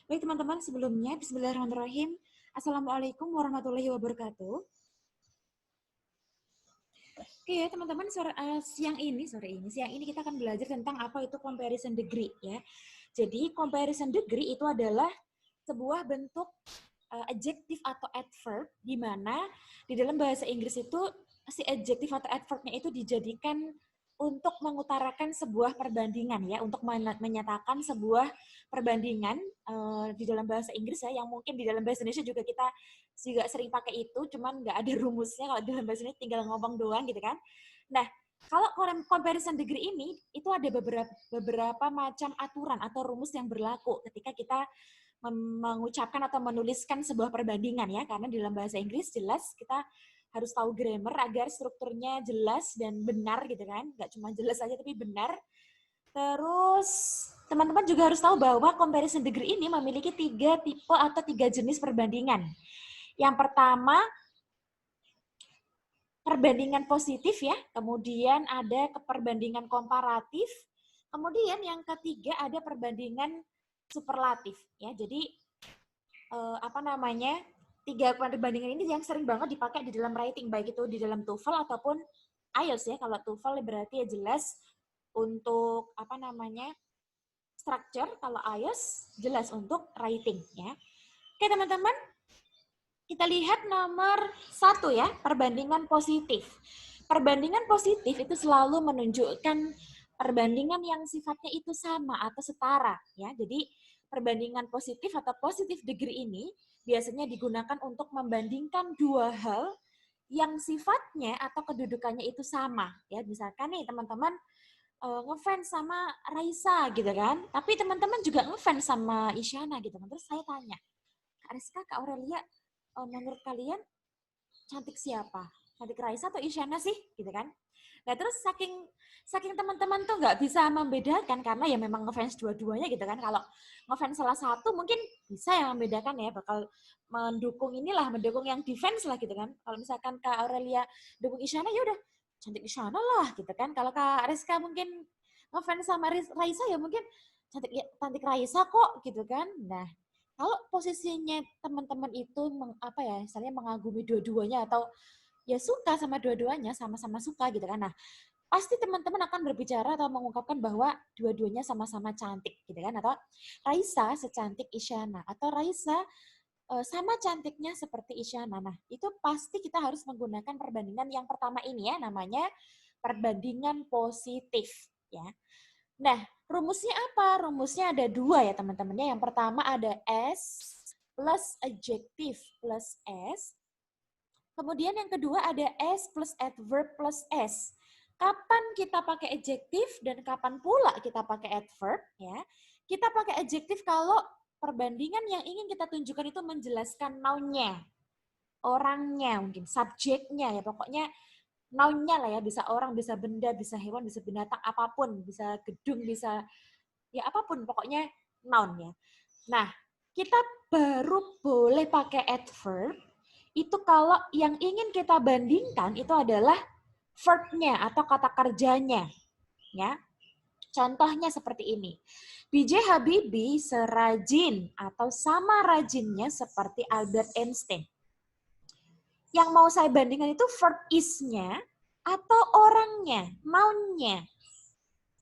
Baik teman-teman, sebelumnya Bismillahirrahmanirrahim. Assalamualaikum warahmatullahi wabarakatuh. Oke ya teman-teman, siang ini kita akan belajar tentang apa itu comparison degree ya. Jadi comparison degree itu adalah sebuah bentuk adjektif atau adverb di mana di dalam bahasa Inggris itu si adjektif atau adverbnya itu dijadikan untuk mengutarakan sebuah perbandingan ya, untuk menyatakan sebuah perbandingan di dalam bahasa Inggris ya, yang mungkin di dalam bahasa Indonesia juga kita juga sering pakai itu, cuman nggak ada rumusnya. Kalau di dalam bahasa Indonesia tinggal ngomong doang gitu kan. Nah, kalau comparison degree ini itu ada beberapa macam aturan atau rumus yang berlaku ketika kita mengucapkan atau menuliskan sebuah perbandingan ya, karena di dalam bahasa Inggris jelas kita harus tahu grammar agar strukturnya jelas dan benar gitu kan, nggak cuma jelas aja tapi benar. Terus teman-teman juga harus tahu bahwa comparison degree ini memiliki 3 tipe atau 3 jenis perbandingan. Yang pertama perbandingan positif ya, kemudian ada perbandingan komparatif, kemudian yang ketiga ada perbandingan superlatif ya. Jadi tiga perbandingan ini yang sering banget dipakai di dalam writing, baik itu di dalam TOEFL ataupun IELTS ya. Kalau TOEFL berarti ya jelas untuk structure, kalau IELTS jelas untuk writing ya. Oke teman-teman, kita lihat nomor 1 ya, perbandingan positif. Perbandingan positif itu selalu menunjukkan perbandingan yang sifatnya itu sama atau setara ya. Jadi perbandingan positif atau positive degree ini biasanya digunakan untuk membandingkan dua hal yang sifatnya atau kedudukannya itu sama ya. Misalkan nih teman-teman ngefans sama Raisa gitu kan, tapi teman-teman juga ngefans sama Isyana gitu kan. Terus saya tanya, Kak Rizka, Kak Aurelia, menurut kalian cantik siapa? Cantik Raisa atau Isyana sih? Gitu kan. Nah terus saking teman-teman tuh nggak bisa membedakan karena ya memang ngefans dua-duanya gitu kan. Kalau ngefans salah satu mungkin bisa yang membedakan ya, bakal mendukung yang defense lah gitu kan. Kalau misalkan Kak Aurelia dukung Isyana, ya udah cantik Isyana lah gitu kan. Kalau Kak Rizka mungkin ngefans sama Raisa, ya mungkin cantik Raisa kok gitu kan. Nah kalau posisinya teman-teman itu misalnya mengagumi dua-duanya atau ya suka sama dua-duanya, sama-sama suka gitu kan. Nah, pasti teman-teman akan berbicara atau mengungkapkan bahwa dua-duanya sama-sama cantik gitu kan, atau Raisa secantik Isyana, atau Raisa sama cantiknya seperti Isyana. Nah, itu pasti kita harus menggunakan perbandingan yang pertama ini ya, namanya perbandingan positif ya. Nah, rumusnya apa? Rumusnya ada 2 ya teman-temannya. Yang pertama ada S plus adjective plus S. Kemudian yang kedua ada S plus adverb plus S. Kapan kita pakai adjective dan kapan pula kita pakai adverb ya? Kita pakai adjective kalau perbandingan yang ingin kita tunjukkan itu menjelaskan noun-nya, orangnya, mungkin subjeknya ya, pokoknya noun-nya lah ya, bisa orang, bisa benda, bisa hewan, bisa binatang, apapun, bisa gedung, bisa ya apapun, pokoknya noun ya. Nah, kita baru boleh pakai adverb itu kalau yang ingin kita bandingkan itu adalah verb-nya atau kata kerjanya. Ya. Contohnya seperti ini. B.J. Habibie serajin atau sama rajinnya seperti Albert Einstein. Yang mau saya bandingkan itu verb is-nya atau orangnya, noun-nya.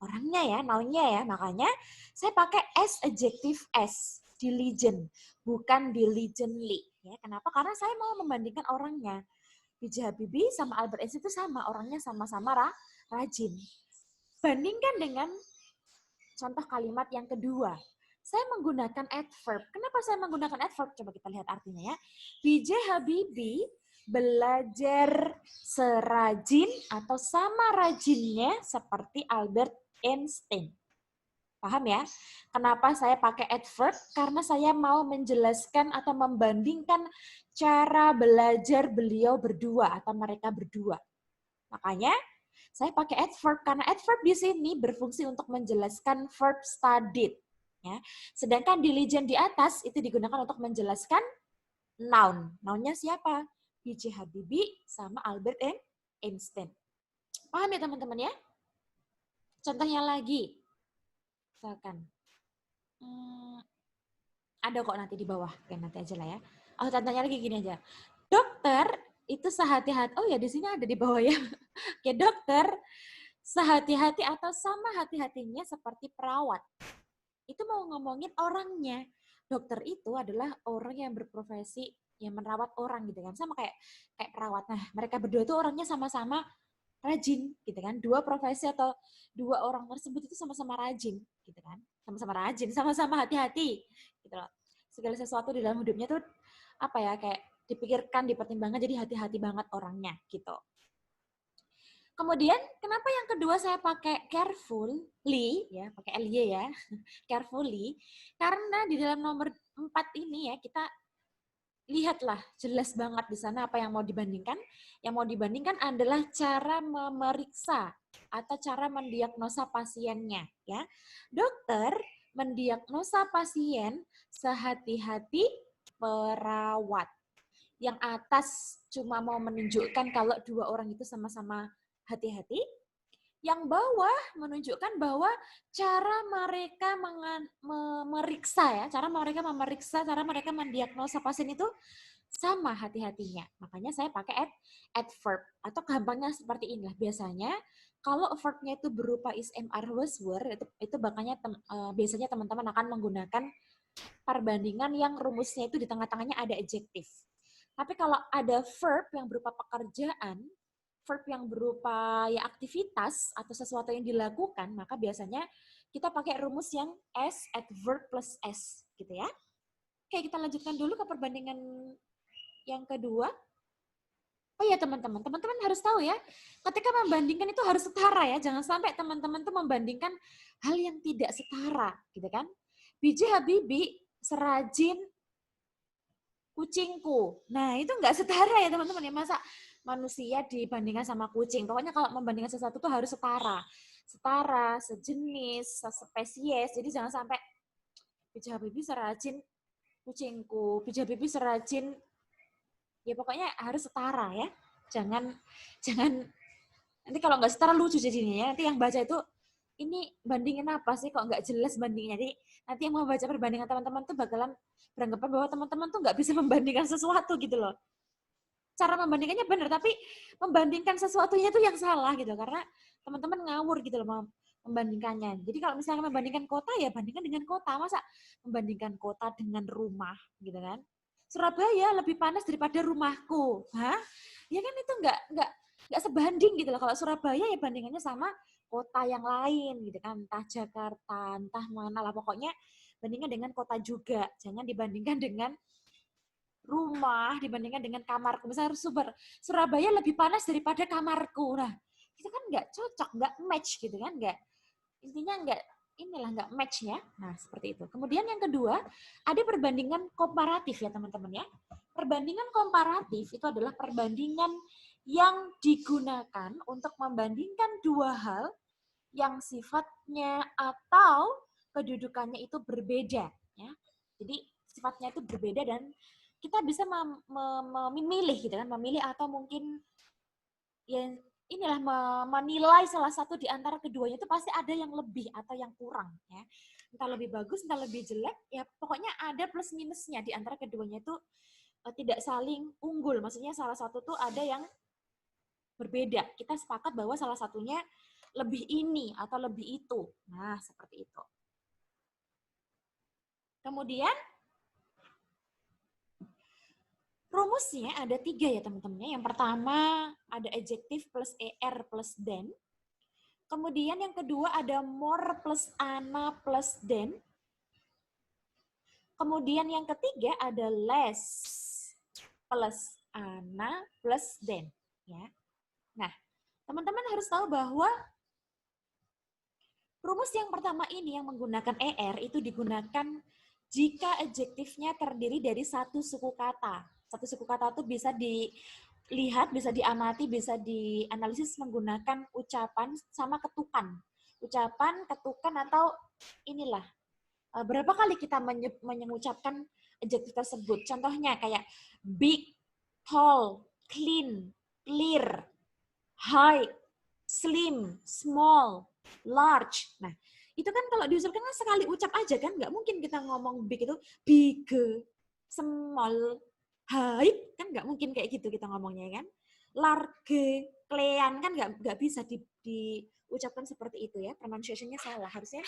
Orangnya ya, noun-nya ya. Makanya saya pakai as adjective as, diligent, bukan diligently. Ya, kenapa? Karena saya mau membandingkan orangnya. B.J. Habibie sama Albert Einstein itu sama, orangnya sama-sama rajin. Bandingkan dengan contoh kalimat yang kedua. Saya menggunakan adverb. Kenapa saya menggunakan adverb? Coba kita lihat artinya ya. B.J. Habibie belajar serajin atau sama rajinnya seperti Albert Einstein. Paham ya? Kenapa saya pakai adverb? Karena saya mau menjelaskan atau membandingkan cara belajar beliau berdua atau mereka berdua. Makanya saya pakai adverb karena adverb di sini berfungsi untuk menjelaskan verb studied. Ya. Sedangkan diligent di atas itu digunakan untuk menjelaskan noun. Nounnya siapa? B.J. Habibie sama Albert Einstein. Paham ya teman-teman ya? Contohnya lagi, misalkan Ada kok nanti di bawah. Oke, nanti aja lah ya. Oh, tanya lagi gini aja. Dokter, itu sehati-hati. Oh ya, di sini ada di bawah ya. Oke, dokter, sehati-hati atau sama hati-hatinya seperti perawat. Itu mau ngomongin orangnya. Dokter itu adalah orang yang berprofesi yang merawat orang gitu kan. Sama kayak perawat. Nah, mereka berdua itu orangnya sama-sama rajin gitu kan. Dua profesi atau dua orang tersebut itu sama-sama rajin gitu kan. Sama-sama rajin, sama-sama hati-hati gitu loh. Segala sesuatu di dalam hidupnya tuh apa ya, kayak dipikirkan, dipertimbangkan, jadi hati-hati banget orangnya gitu. Kemudian kenapa yang kedua saya pakai carefully ya, pakai ly ya, carefully, karena di dalam nomor 4 ini ya kita lihatlah jelas banget di sana apa yang mau dibandingkan. Yang mau dibandingkan adalah cara memeriksa atau cara mendiagnosa pasiennya ya. Dokter mendiagnosa pasien sehati-hati perawat. Yang atas cuma mau menunjukkan kalau dua orang itu sama-sama hati-hati. Yang bawah menunjukkan bahwa cara mereka memeriksa ya, cara mereka mendiagnosa pasien itu sama hati-hatinya. Makanya saya pakai adverb atau gampangnya seperti inilah. Biasanya kalau verbnya itu berupa is, am, are, was, were, itu makanya biasanya teman-teman akan menggunakan perbandingan yang rumusnya itu di tengah-tengahnya ada adjektif. Tapi kalau ada verb yang berupa pekerjaan, verb yang berupa ya aktivitas atau sesuatu yang dilakukan, maka biasanya kita pakai rumus yang S, adverb plus S, gitu ya. Oke, kita lanjutkan dulu ke perbandingan yang kedua. Oh ya teman-teman harus tahu ya, ketika membandingkan itu harus setara ya, jangan sampai teman-teman tuh membandingkan hal yang tidak setara, gitu kan. B.J. Habibie serajin kucingku. Nah, itu nggak setara ya teman-teman ya. Masa manusia dibandingkan sama kucing. Pokoknya kalau membandingkan sesuatu tuh harus setara. Setara, sejenis, sespesies. Jadi jangan sampai B.J. Habibie serajin kucingku, B.J. Habibie serajin, ya pokoknya harus setara ya. Jangan nanti kalau nggak setara lucu jadinya ya. Nanti yang baca itu ini bandingin apa sih kok nggak jelas bandingnya. Jadi nanti yang mau baca perbandingan teman-teman tuh bakalan beranggapan bahwa teman-teman tuh nggak bisa membandingkan sesuatu gitu loh. Cara membandingkannya benar, tapi membandingkan sesuatunya tuh yang salah gitu. Karena teman-teman ngawur gitu loh membandingkannya. Jadi kalau misalnya membandingkan kota ya bandingkan dengan kota. Masa membandingkan kota dengan rumah gitu kan. Surabaya lebih panas daripada rumahku. Hah? Ya kan itu nggak sebanding gitu loh. Kalau Surabaya ya bandingannya sama kota yang lain gitu kan. Entah Jakarta, entah mana lah. Pokoknya bandingkan dengan kota juga. Jangan dibandingkan dengan rumah, dibandingkan dengan kamarku. Misalnya Surabaya lebih panas daripada kamarku. Nah, itu kan nggak cocok, nggak match gitu kan. Intinya nggak match ya. Nah, seperti itu. Kemudian yang kedua, ada perbandingan komparatif ya teman-teman ya. Perbandingan komparatif itu adalah perbandingan yang digunakan untuk membandingkan dua hal yang sifatnya atau kedudukannya itu berbeda ya. Jadi sifatnya itu berbeda dan kita bisa memilih gitu kan, memilih atau mungkin ya inilah menilai salah satu di antara keduanya itu pasti ada yang lebih atau yang kurang ya. Entah lebih bagus, entah lebih jelek, ya pokoknya ada plus minusnya di antara keduanya itu tidak saling unggul. Maksudnya salah satu tuh ada yang berbeda. Kita sepakat bahwa salah satunya lebih ini atau lebih itu. Nah, seperti itu. Kemudian rumusnya ada 3 ya teman-teman. Yang pertama ada adjektif plus er plus than. Kemudian yang kedua ada more plus ana plus than. Kemudian yang ketiga ada less plus ana plus than. Ya. Nah, teman-teman harus tahu bahwa rumus yang pertama ini yang menggunakan er itu digunakan jika adjektifnya terdiri dari satu suku kata. Satu suku kata itu bisa dilihat, bisa diamati, bisa dianalisis menggunakan ucapan sama ketukan. Ucapan, ketukan, atau inilah. Berapa kali kita mengucapkan adjektif tersebut. Contohnya kayak big, tall, clean, clear, high, slim, small, large. Nah, Itu kan kalau diucapkan kan sekali ucap aja kan, nggak mungkin kita ngomong big itu big, small, high, kan nggak mungkin kayak gitu kita ngomongnya kan. Large, klean kan nggak bisa diucapkan seperti itu ya, pronunciation-nya salah. Harusnya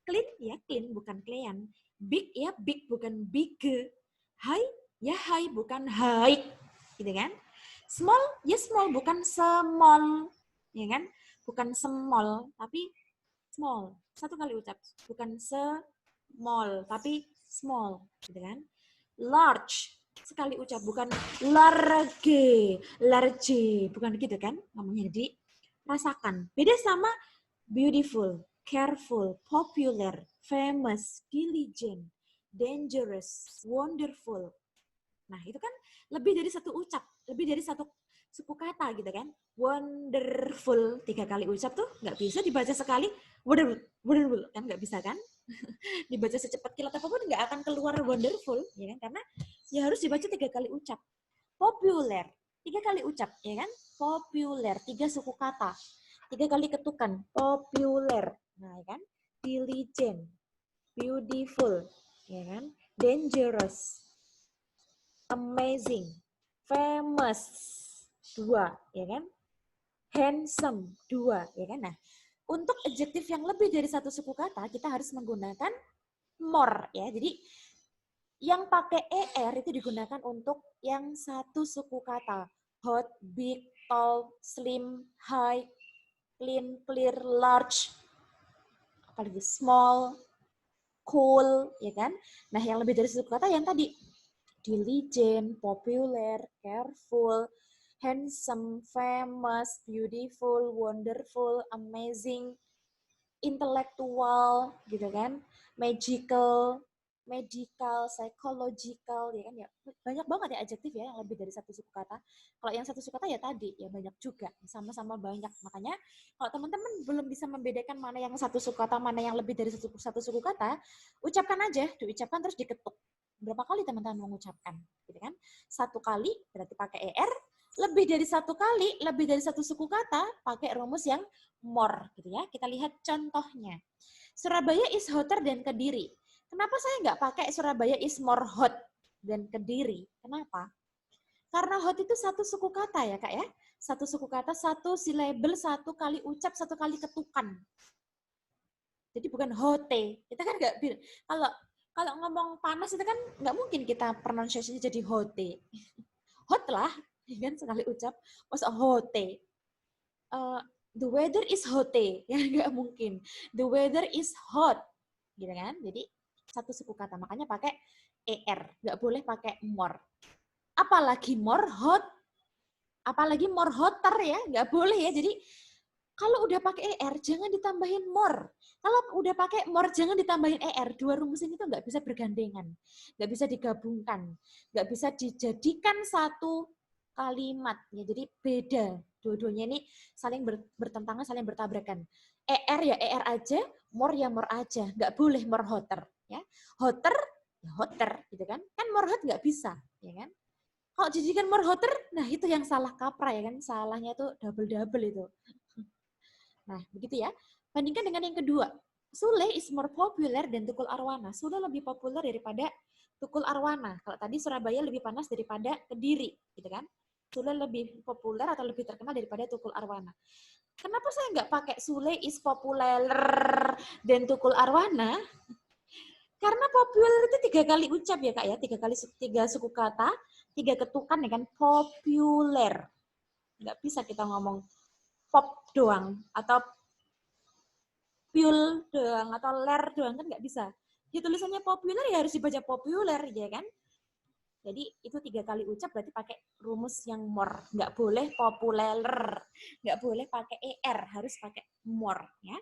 clean ya clean bukan klean. Big ya big bukan big. High ya high bukan high, gitu kan. Small ya small bukan small, ya kan? Bukan small tapi small. Satu kali ucap, bukan small tapi small, gitu kan. Large sekali ucap, bukan large, large, bukan gitu kan ngomongnya. Jadi rasakan. Beda sama beautiful, careful, popular, famous, diligent, dangerous, wonderful. Nah, itu kan lebih dari satu ucap, lebih dari satu suku kata gitu kan. Wonderful, 3 kali ucap tuh nggak bisa dibaca sekali. Wonderful, wonderful kan nggak bisa kan. Dibaca secepat kilat apapun nggak akan keluar wonderful, ya kan? Karena ya harus dibaca 3 kali ucap. Popular, 3 kali ucap, ya kan? Popular, 3 suku kata. 3 kali ketukan, popular. Nah, ya kan? Diligent, beautiful, ya kan? Dangerous, amazing, famous, 2, ya kan? Handsome, 2, ya kan? Nah, untuk adjektif yang lebih dari satu suku kata, kita harus menggunakan more, ya. Jadi, yang pakai er itu digunakan untuk yang satu suku kata. Hot, big, tall, slim, high, clean, clear, large, apalagi small, cool, ya kan? Nah, yang lebih dari suku kata yang tadi diligent, popular, careful, handsome, famous, beautiful, wonderful, amazing, intellectual, gitu kan, magical, medical, psychological, ya kan ya. Banyak banget ya adjektif ya yang lebih dari satu suku kata. Kalau yang satu suku kata ya tadi ya banyak juga, sama-sama banyak. Makanya kalau teman-teman belum bisa membedakan mana yang satu suku kata, mana yang lebih dari satu suku kata, ucapkan aja, diucapkan terus diketuk. Berapa kali teman-teman mengucapkan, gitu kan? 1 kali berarti pakai er, lebih dari 1 kali, lebih dari satu suku kata, pakai rumus yang more, gitu ya. Kita lihat contohnya. Surabaya is hotter than Kediri. Kenapa saya nggak pakai Surabaya is more hot than Kediri? Kenapa? Karena hot itu satu suku kata ya Kak ya. Satu suku kata, satu silabel, 1 kali ucap, 1 kali ketukan. Jadi bukan hote. Kita kan nggak kalau ngomong panas itu kan nggak mungkin kita pronunciation-nya jadi hote. Hot lah, kan sekali ucap. Masa hote. The weather is hot, ya nggak mungkin. The weather is hot, gitu kan? Jadi satu suku kata, makanya pakai er, nggak boleh pakai more. Apalagi more hot, apalagi more hotter ya, nggak boleh ya. Jadi kalau udah pakai er, jangan ditambahin more. Kalau udah pakai more, jangan ditambahin er. Dua rumus ini tuh nggak bisa bergandengan, nggak bisa digabungkan, nggak bisa dijadikan satu kalimat. Ya, jadi beda. Dua-duanya ini saling bertentangan, saling bertabrakan. Er ya er aja, more ya more aja. Nggak boleh more hotter. Ya. Hotter, ya hotter. Gitu kan? Kan more hot nggak bisa. Ya kan? Kalau jadikan more hotter, nah itu yang salah kaprah ya kan. Salahnya itu double-double itu. Nah, begitu ya. Bandingkan dengan yang kedua. Sule is more popular than Tukul Arwana. Sule lebih populer daripada Tukul Arwana. Kalau tadi Surabaya lebih panas daripada Kediri, gitu kan? Sule lebih populer atau lebih terkenal daripada Tukul Arwana. Kenapa saya nggak pakai Sule is popular dan Tukul Arwana? Karena populer itu 3 kali ucap ya Kak ya, 3 suku kata, 3 ketukan ya kan, populer. Nggak bisa kita ngomong pop doang atau pul doang atau ler doang kan nggak bisa. Ya tulisannya populer ya harus dibaca populer ya kan. Jadi itu 3 kali ucap berarti pakai rumus yang more. Nggak boleh populer, nggak boleh pakai er, harus pakai more ya.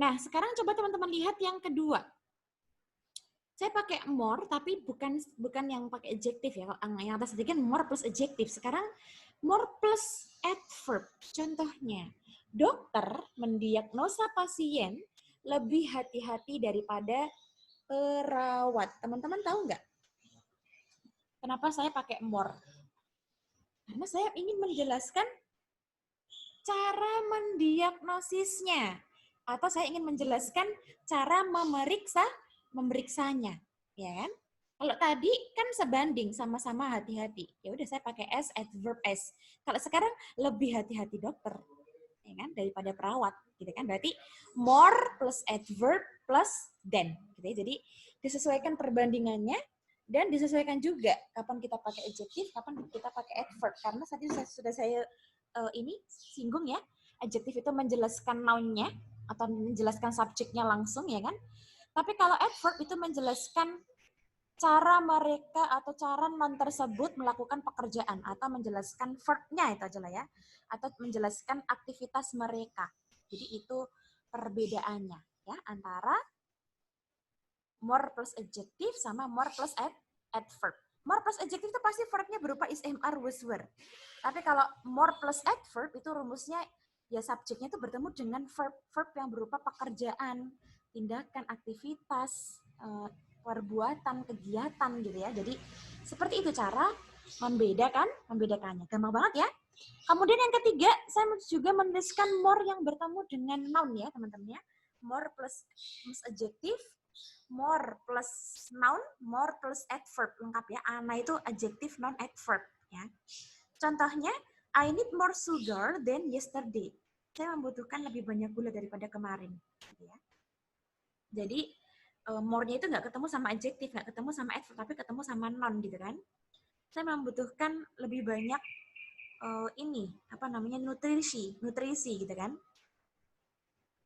Nah sekarang coba teman-teman lihat yang kedua. Saya pakai more tapi bukan yang pakai adjektif ya. Yang atas tadi kan more plus adjektif. Sekarang more plus adverb. Contohnya, dokter mendiagnosa pasien lebih hati-hati daripada perawat. Teman-teman tahu nggak? Kenapa saya pakai more? Karena saya ingin menjelaskan cara mendiagnosisnya. Atau saya ingin menjelaskan cara memeriksanya, ya kan? Kalau tadi kan sebanding, sama-sama hati-hati. Ya udah saya pakai S, adverb S. Kalau sekarang lebih hati-hati dokter, ya kan, daripada perawat, gitu kan? Berarti more plus adverb plus than, gitu ya. Jadi disesuaikan perbandingannya dan disesuaikan juga kapan kita pakai adjektif, kapan kita pakai adverb. Karena tadi sudah saya ini singgung ya, adjektif itu menjelaskan noun-nya atau menjelaskan subjeknya langsung, ya kan? Tapi kalau adverb itu menjelaskan cara mereka atau cara non tersebut melakukan pekerjaan atau menjelaskan verb-nya itu aja lah ya, atau menjelaskan aktivitas mereka. Jadi itu perbedaannya ya antara more plus adjective sama more plus adverb. More plus adjective itu pasti verb-nya berupa is, am, are, was, were. Tapi kalau more plus adverb itu rumusnya ya subjeknya itu bertemu dengan verb yang berupa pekerjaan, tindakan, aktivitas, perbuatan, kegiatan gitu ya. Jadi seperti itu cara membedakannya. Gampang banget ya. Kemudian yang ketiga, saya juga menuliskan more yang bertemu dengan noun ya teman-teman ya. More plus adjective, more plus noun, more plus adverb. Lengkap ya. Ana itu adjective, noun, adverb ya. Contohnya, I need more sugar than yesterday. Saya membutuhkan lebih banyak gula daripada kemarin. Gitu ya. Jadi more-nya itu nggak ketemu sama adjektif, nggak ketemu sama adverb, tapi ketemu sama noun gitu kan. Saya membutuhkan lebih banyak nutrisi gitu kan.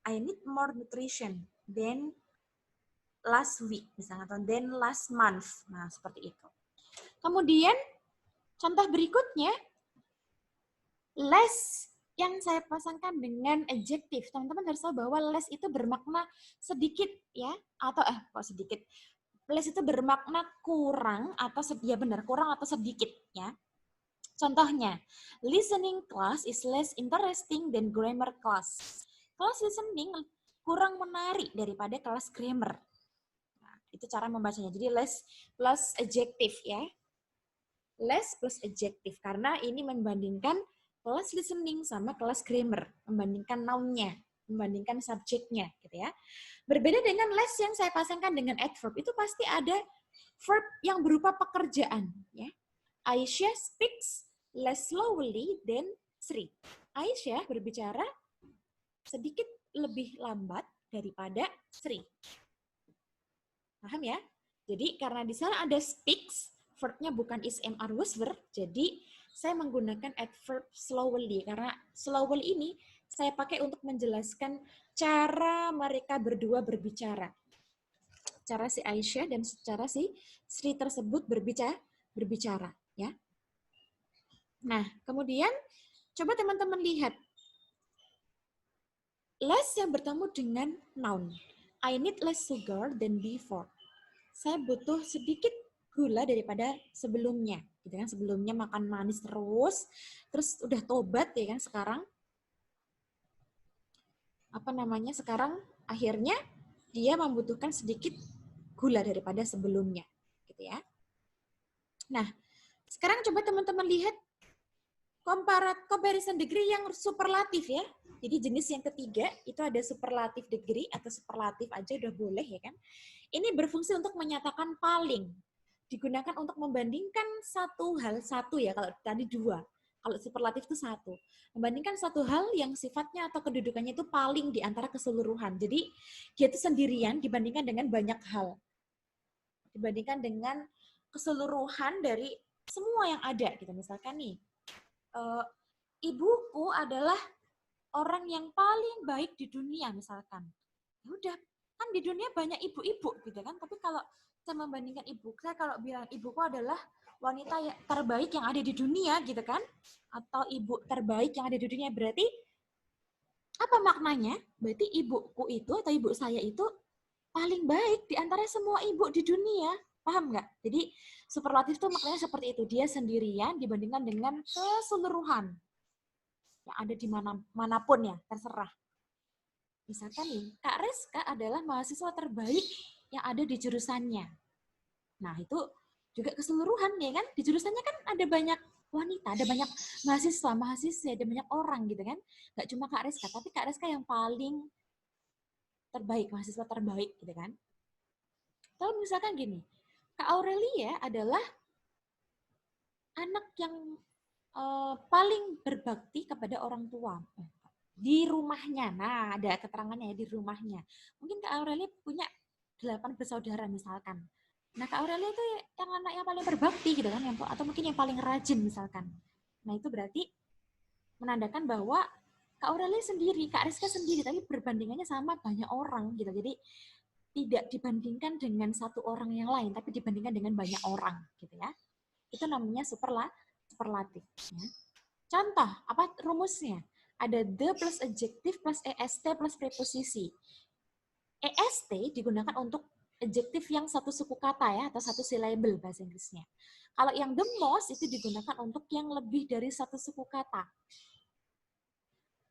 I need more nutrition than last week misalnya, atau than last month. Nah, seperti itu. Kemudian contoh berikutnya, less yang saya pasangkan dengan adjektif. Teman-teman harus tahu bahwa less itu bermakna sedikit ya, atau kok sedikit. Less itu bermakna kurang atau kurang atau sedikit ya. Contohnya, listening class is less interesting than grammar class. Kelas listening kurang menarik daripada kelas grammar. Nah, itu cara membacanya. Jadi less plus adjective ya. Less plus adjective karena ini membandingkan kelas listening sama kelas grammar, membandingkan noun-nya, membandingkan subjeknya gitu ya. Berbeda dengan less yang saya pasangkan dengan adverb, itu pasti ada verb yang berupa pekerjaan ya. Aisyah speaks less slowly than Sri. Aisyah berbicara sedikit lebih lambat daripada Sri. Paham ya? Jadi karena di sana ada speaks, verb-nya bukan is, am, are, was, were, jadi saya menggunakan adverb slowly. Karena slowly ini saya pakai untuk menjelaskan cara mereka berdua berbicara. Cara si Aisyah dan cara si Sri tersebut berbicara. Ya. Nah, kemudian coba teman-teman lihat. Less yang bertemu dengan noun. I need less sugar than before. Saya butuh sedikit gula daripada sebelumnya. Gitu kan, sebelumnya makan manis terus udah tobat ya kan sekarang. Sekarang akhirnya dia membutuhkan sedikit gula daripada sebelumnya. Gitu ya. Nah, sekarang coba teman-teman lihat comparison degree yang superlatif ya. Jadi jenis yang ketiga itu ada superlatif degree atau superlatif aja udah boleh ya kan. Ini berfungsi untuk menyatakan paling. Digunakan untuk membandingkan satu ya, kalau tadi dua. Kalau superlatif itu satu. Membandingkan satu hal yang sifatnya atau kedudukannya itu paling di antara keseluruhan. Jadi dia itu sendirian dibandingkan dengan banyak hal. Dibandingkan dengan keseluruhan dari semua yang ada gitu. Misalkan nih, ibuku adalah orang yang paling baik di dunia misalkan. Ya udah, kan di dunia banyak ibu-ibu gitu kan, tapi kalau saya membandingkan saya kalau bilang ibuku adalah wanita yang terbaik yang ada di dunia gitu kan, atau ibu terbaik yang ada di dunia, berarti apa maknanya? Berarti ibuku itu atau ibu saya itu paling baik di antara semua ibu di dunia. Paham nggak? Jadi superlatif itu maknanya seperti itu, dia sendirian dibandingkan dengan keseluruhan yang ada di manapun ya, terserah. Misalkan nih, Kak Reska adalah mahasiswa terbaik yang ada di jurusannya. Nah, itu juga keseluruhan ya kan? Di jurusannya kan ada banyak wanita, ada banyak mahasiswa, ada banyak orang gitu kan. Nggak cuma Kak Reska, tapi Kak Reska yang paling terbaik, mahasiswa terbaik gitu kan. Kalau misalkan gini, Kak Aurelia adalah anak yang paling berbakti kepada orang tua di rumahnya. Nah, ada keterangannya ya, di rumahnya. Mungkin Kak Aurelia punya 8 bersaudara misalkan. Nah, Kak Aurelia itu yang anak yang paling berbakti gitu kan, atau mungkin yang paling rajin misalkan. Nah, itu berarti menandakan bahwa Kak Aurelia sendiri, Kak Rizka sendiri, tapi perbandingannya sama banyak orang gitu. Jadi tidak dibandingkan dengan satu orang yang lain, tapi dibandingkan dengan banyak orang gitu ya. Itu namanya superlatif. Ya. Contoh, apa rumusnya? Ada the plus adjective plus est plus preposisi. Est digunakan untuk adjektif yang satu suku kata ya, atau satu syllable bahasa Inggrisnya. Kalau yang the most itu digunakan untuk yang lebih dari satu suku kata.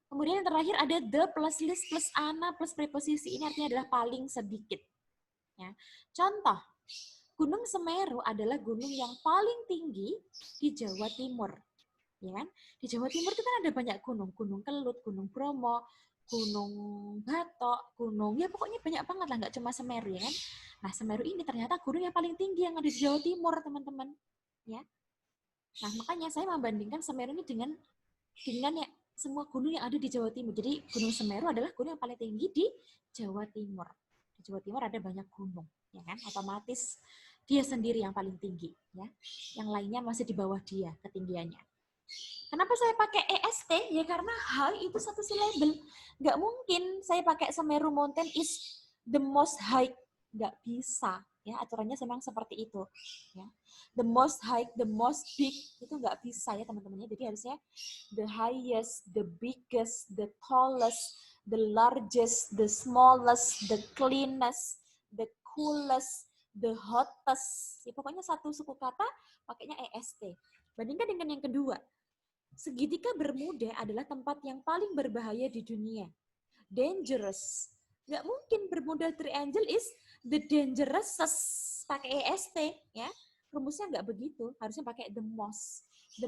Kemudian yang terakhir ada the plus list plus ana plus preposisi. Ini artinya adalah paling sedikit. Ya. Contoh, Gunung Semeru adalah gunung yang paling tinggi di Jawa Timur. Ya kan? Di Jawa Timur itu kan ada banyak gunung. Gunung Kelut, Gunung Bromo, Gunung Batok, gunung, ya pokoknya banyak banget lah, nggak cuma Semeru ya kan. Nah, Semeru ini ternyata gunung yang paling tinggi yang ada di Jawa Timur, teman-teman. Ya. Nah, makanya saya membandingkan Semeru ini dengan ya, semua gunung yang ada di Jawa Timur. Jadi Gunung Semeru adalah gunung yang paling tinggi di Jawa Timur. Di Jawa Timur ada banyak gunung, ya kan? Otomatis dia sendiri yang paling tinggi, ya. Yang lainnya masih di bawah dia ketinggiannya. Kenapa saya pakai est? Ya karena high itu satu syllable. Nggak mungkin saya pakai Semeru Mountain is the most high. Nggak bisa. Ya, aturannya memang seperti itu. Ya. The most high, the most big, itu nggak bisa ya teman-teman. Jadi harusnya the highest, the biggest, the tallest, the largest, the smallest, the cleanest, the coolest, the hottest. Ya, pokoknya satu suku kata pakainya est. Bandingkan dengan yang kedua. Segitiga Bermuda adalah tempat yang paling berbahaya di dunia. Dangerous. Nggak mungkin Bermuda Triangle is the dangerousest. Pakai est, ya. Rumusnya nggak begitu. Harusnya pakai the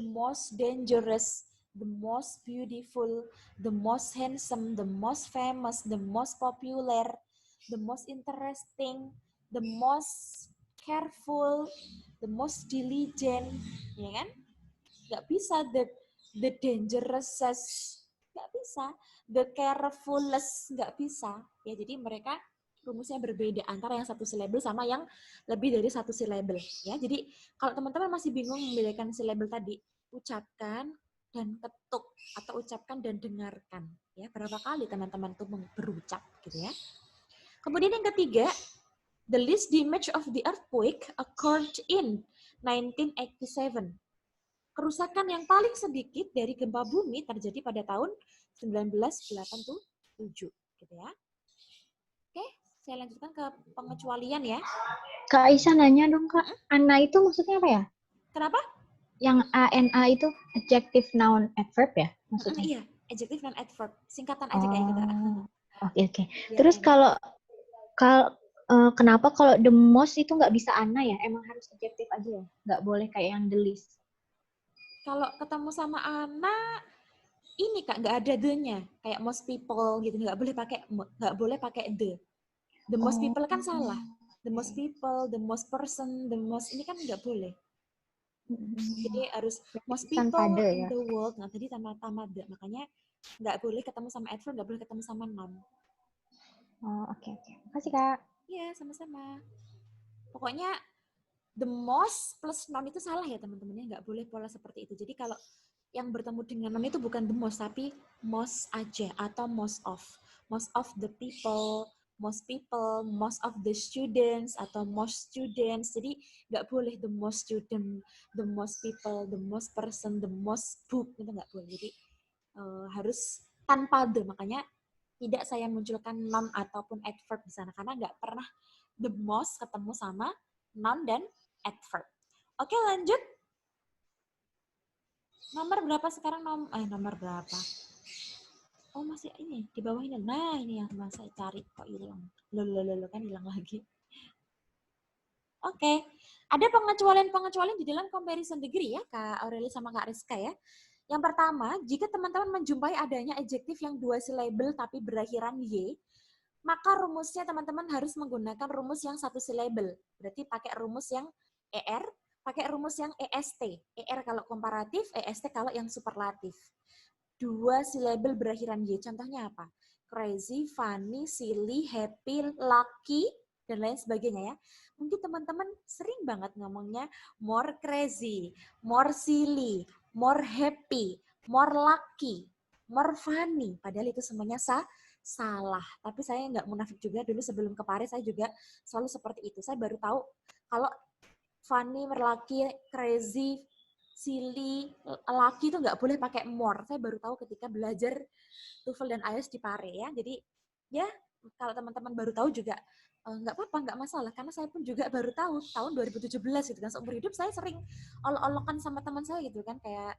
most dangerous, the most beautiful, the most handsome, the most famous, the most popular, the most interesting, the most careful, the most diligent, ya kan? Nggak bisa the dangerousest, nggak bisa, the carefulest, nggak bisa. Ya, jadi mereka rumusnya berbeda antara yang satu syllable sama yang lebih dari satu syllable. Ya, jadi kalau teman-teman masih bingung membedakan syllable tadi, ucapkan dan ketuk atau ucapkan dan dengarkan. Ya, berapa kali teman-teman tuh berucap gitu ya. Kemudian yang ketiga, the least damage of the earthquake occurred in 1987. Kerusakan yang paling sedikit dari gempa bumi terjadi pada tahun 1987, gitu ya. Oke, saya lanjutkan ke pengecualian ya. Kak Aisyah nanya dong, Kak. Ana itu maksudnya apa ya? Kenapa? Yang ANA itu adjective noun adverb ya maksudnya? Iya, adjective noun adverb. Singkatan aja kayak gitu. Oke. Terus kalau kenapa kalau the most itu nggak bisa ana ya? Emang harus adjective aja ya? Nggak boleh kayak yang the least? Kalau ketemu sama Ana, ini Kak, nggak ada the-nya. Kayak most people gitu, nggak boleh pakai the. The most people kan salah. The most people, the most person, the most, ini kan nggak boleh. Jadi harus most people in the world. Nah, tadi tambah the. Makanya nggak boleh ketemu sama adverb, nggak boleh ketemu sama noun. Oke. Makasih, Kak. Iya, sama-sama. Pokoknya the most plus noun itu salah ya teman-teman, ya, nggak boleh pola seperti itu. Jadi kalau yang bertemu dengan noun itu bukan the most, tapi most aja atau most of the people, most of the students atau most students. Jadi nggak boleh the most student, the most people, the most person, the most book, itu nggak boleh. Jadi harus tanpa the. Makanya tidak saya munculkan noun ataupun adverb di sana karena nggak pernah the most ketemu sama noun dan adverb. Oke, lanjut. Nomor berapa sekarang? Nomor berapa? Oh, masih ini di bawah ini. Nah, ini yang saya cari kok hilang. Loh, kan hilang lagi. Oke. Ada pengecualian di dalam comparison degree ya, Kak Aurelia sama Kak Rizka ya. Yang pertama, jika teman-teman menjumpai adanya adjektif yang dua syllable tapi berakhiran y, maka rumusnya teman-teman harus menggunakan rumus yang satu syllable. Berarti pakai rumus yang ER, pakai rumus yang EST. ER kalau komparatif, EST kalau yang superlatif. 2 syllable berakhiran Y. Contohnya apa? Crazy, funny, silly, happy, lucky, dan lain sebagainya ya. Mungkin teman-teman sering banget ngomongnya more crazy, more silly, more happy, more lucky, more funny. Padahal itu semuanya salah. Tapi saya nggak munafik juga, dulu sebelum ke Paris saya juga selalu seperti itu. Saya baru tahu kalau funny, lucky, crazy, silly, lucky itu nggak boleh pakai more. Saya baru tahu ketika belajar TOEFL dan IELTS di Pare ya. Jadi ya kalau teman-teman baru tahu juga nggak apa-apa, nggak masalah. Karena saya pun juga baru tahu tahun 2017 gitu kan. Seumur hidup saya sering olok-olokan sama teman saya gitu kan. Kayak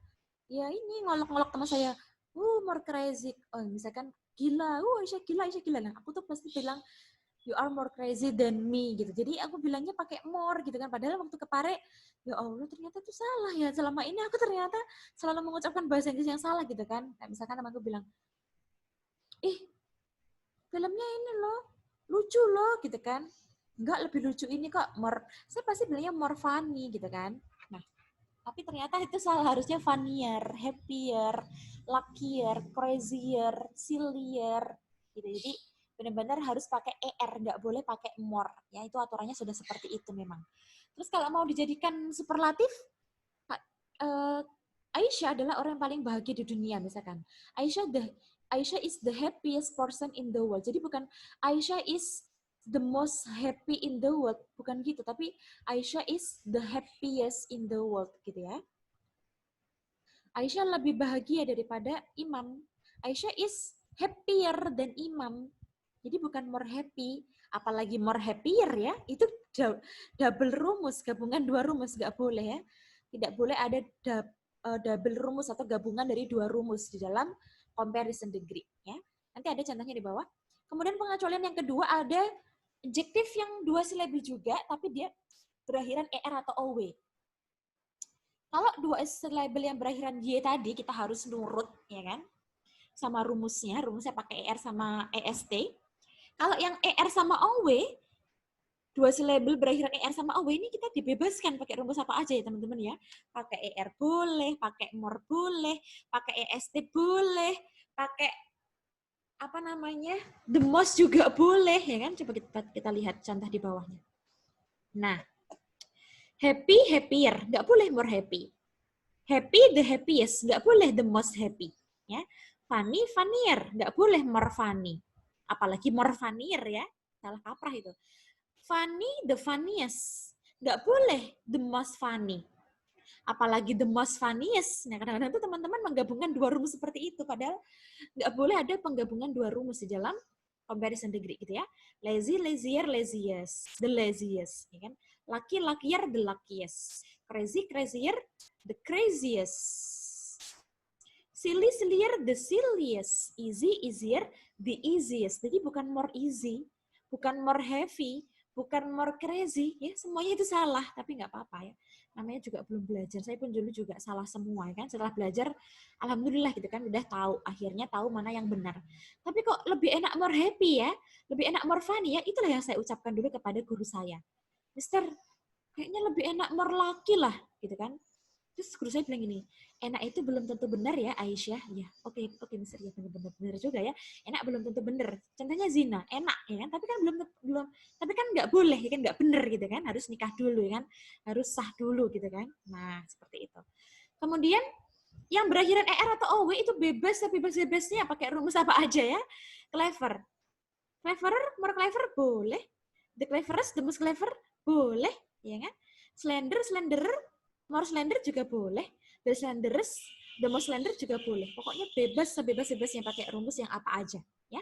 ya ini ngolok-ngolok teman saya, more crazy. Oh misalkan gila, Aisyah gila, Aisyah gila. Nah aku tuh pasti bilang, you are more crazy than me gitu. Jadi aku bilangnya pakai more gitu kan. Padahal waktu ke Pare, ya Allah ternyata itu salah ya. Selama ini aku ternyata selalu mengucapkan bahasa Inggris yang salah gitu kan. Nah, misalkan temanku bilang, filmnya ini loh, lucu loh gitu kan. Enggak, lebih lucu ini kok. Saya pasti bilangnya more funny gitu kan. Nah, tapi ternyata itu salah. Harusnya funnier, happier, luckier, crazier, sillier gitu. Jadi benar-benar harus pakai ER, nggak boleh pakai more. Ya, itu aturannya sudah seperti itu memang. Terus kalau mau dijadikan superlatif, Aisyah adalah orang yang paling bahagia di dunia misalkan. Aisyah is the happiest person in the world. Jadi bukan Aisyah is the most happy in the world, bukan gitu, tapi Aisyah is the happiest in the world gitu ya. Aisyah lebih bahagia daripada Imam. Aisyah is happier than Imam. Jadi bukan more happy, apalagi more happier ya. Itu double rumus, gabungan 2 rumus, nggak boleh ya. Tidak boleh ada double rumus atau gabungan dari 2 rumus di dalam comparison degree ya. Nanti ada contohnya di bawah. Kemudian pengecualian yang kedua ada adjektif yang 2 silabi juga tapi dia berakhiran ER atau OW. Kalau 2 syllable yang berakhiran Y tadi kita harus nurut ya kan sama rumusnya pakai ER sama EST. Kalau yang ER sama OW, 2 syllable berakhiran ER sama OW ini kita dibebaskan pakai rumus apa aja ya teman-teman ya. Pakai ER boleh, pakai more boleh, pakai EST boleh, pakai apa namanya the most juga boleh ya kan. Coba kita lihat contoh di bawahnya. Nah, happy, happier, nggak boleh more happy. Happy, the happiest, nggak boleh the most happy. Ya. Funny, funnier, nggak boleh more funny. Apalagi more funnier ya, salah kaprah itu. Funny, the funniest, nggak boleh the most funny. Apalagi the most funniest. Nah, kadang-kadang tuh teman-teman menggabungkan 2 rumus seperti itu, padahal nggak boleh ada penggabungan 2 rumus di dalam comparison degree gitu ya. Lazy, lazier, laziest, the laziest, ya kan? Lucky, luckier, the luckiest. Crazy, crazier, the craziest. Silly, sillier, the silliest. Easy, easier, the easiest. Jadi bukan more easy, bukan more heavy, bukan more crazy, ya semuanya itu salah, tapi nggak apa-apa ya. Namanya juga belum belajar. Saya pun dulu juga salah semua ya kan. Setelah belajar, alhamdulillah gitu kan udah tahu, akhirnya tahu mana yang benar. Tapi kok lebih enak more happy ya, lebih enak more funny ya. Itulah yang saya ucapkan dulu kepada guru saya. Mister, kayaknya lebih enak more lucky lah gitu kan. Terus guru saya bilang gini, enak itu belum tentu benar ya Aisyah. Ya, oke, Mister, ya benar juga ya. Enak belum tentu benar. Contohnya zina, enak ya kan, tapi kan belum tapi kan nggak boleh ya kan, nggak benar gitu kan. Harus nikah dulu ya kan, harus sah dulu gitu kan. Nah, seperti itu. Kemudian yang berakhiran ER atau OW itu bebas, bebas-bebasnya pakai rumus apa aja ya. Clever. Cleverer, more clever boleh. The cleverest, the most clever boleh, ya kan? Slender, slenderer, more slender juga boleh. The slenderest, the most slender juga boleh. Pokoknya bebas sebebas-bebasnya pakai rumus yang apa aja, ya.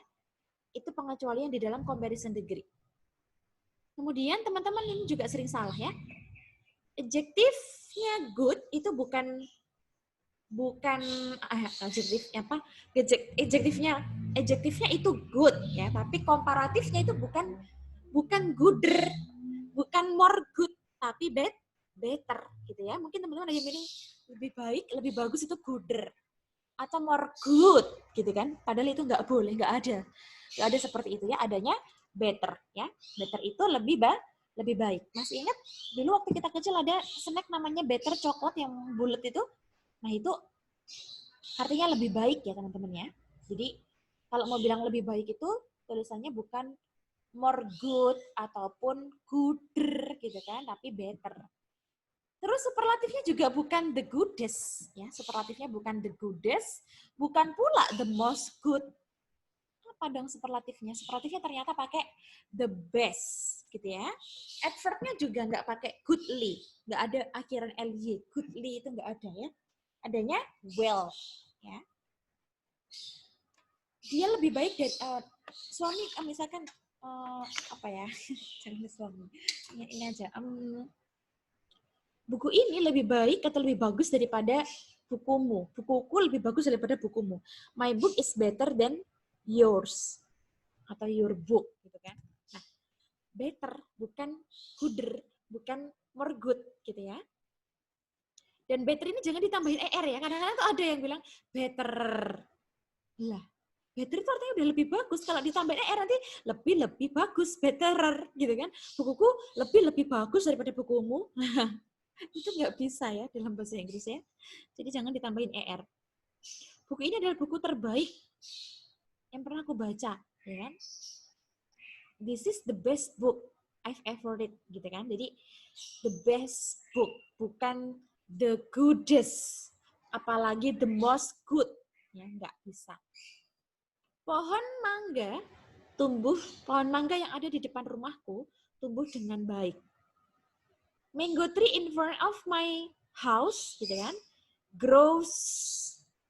Itu pengecualian di dalam comparison degree. Kemudian teman-teman ini juga sering salah ya. Adjektifnya good itu bukan adjektifnya apa? Adjektifnya itu good ya, tapi komparatifnya itu bukan gooder, bukan more good, tapi better gitu ya. Mungkin teman-teman ada yang milih lebih baik, lebih bagus itu gooder atau more good gitu kan. Padahal itu nggak boleh, nggak ada. Nggak ada seperti itu ya, adanya better ya. Better itu lebih baik. Masih ingat dulu waktu kita kecil ada snack namanya better coklat yang bulat itu? Nah, itu artinya lebih baik ya teman-teman ya. Jadi kalau mau bilang lebih baik itu tulisannya bukan more good ataupun gooder gitu kan, tapi better. Terus superlatifnya juga bukan the goodest ya, superlatifnya bukan the goodest, bukan pula the most good. Apa dong superlatifnya? Superlatifnya ternyata pakai the best gitu ya. Adverbnya juga nggak pakai goodly, nggak ada akhiran ly, goodly itu nggak ada ya. Adanya well ya. Dia lebih baik dari suami misalkan apa ya? Jangan suami. Ini aja. Buku ini lebih baik atau lebih bagus daripada bukumu. Bukuku lebih bagus daripada bukumu. My book is better than yours atau your book gitu kan. Nah, better bukan gooder, bukan more good gitu ya. Dan better ini jangan ditambahin er ya. Kadang-kadang tuh ada yang bilang better. Lah, better itu artinya udah lebih bagus. Kalau ditambahin er nanti lebih bagus, better gitu kan. Bukuku lebih bagus daripada bukumu. Itu nggak bisa ya dalam bahasa Inggris ya. Jadi jangan ditambahin er. Buku ini adalah buku terbaik yang pernah aku baca, ya kan? This is the best book I've ever read, gitu kan? Jadi the best book, bukan the goodest, apalagi the most good, ya nggak bisa. Pohon mangga pohon mangga yang ada di depan rumahku tumbuh dengan baik. Mango tree in front of my house, gitu kan, grows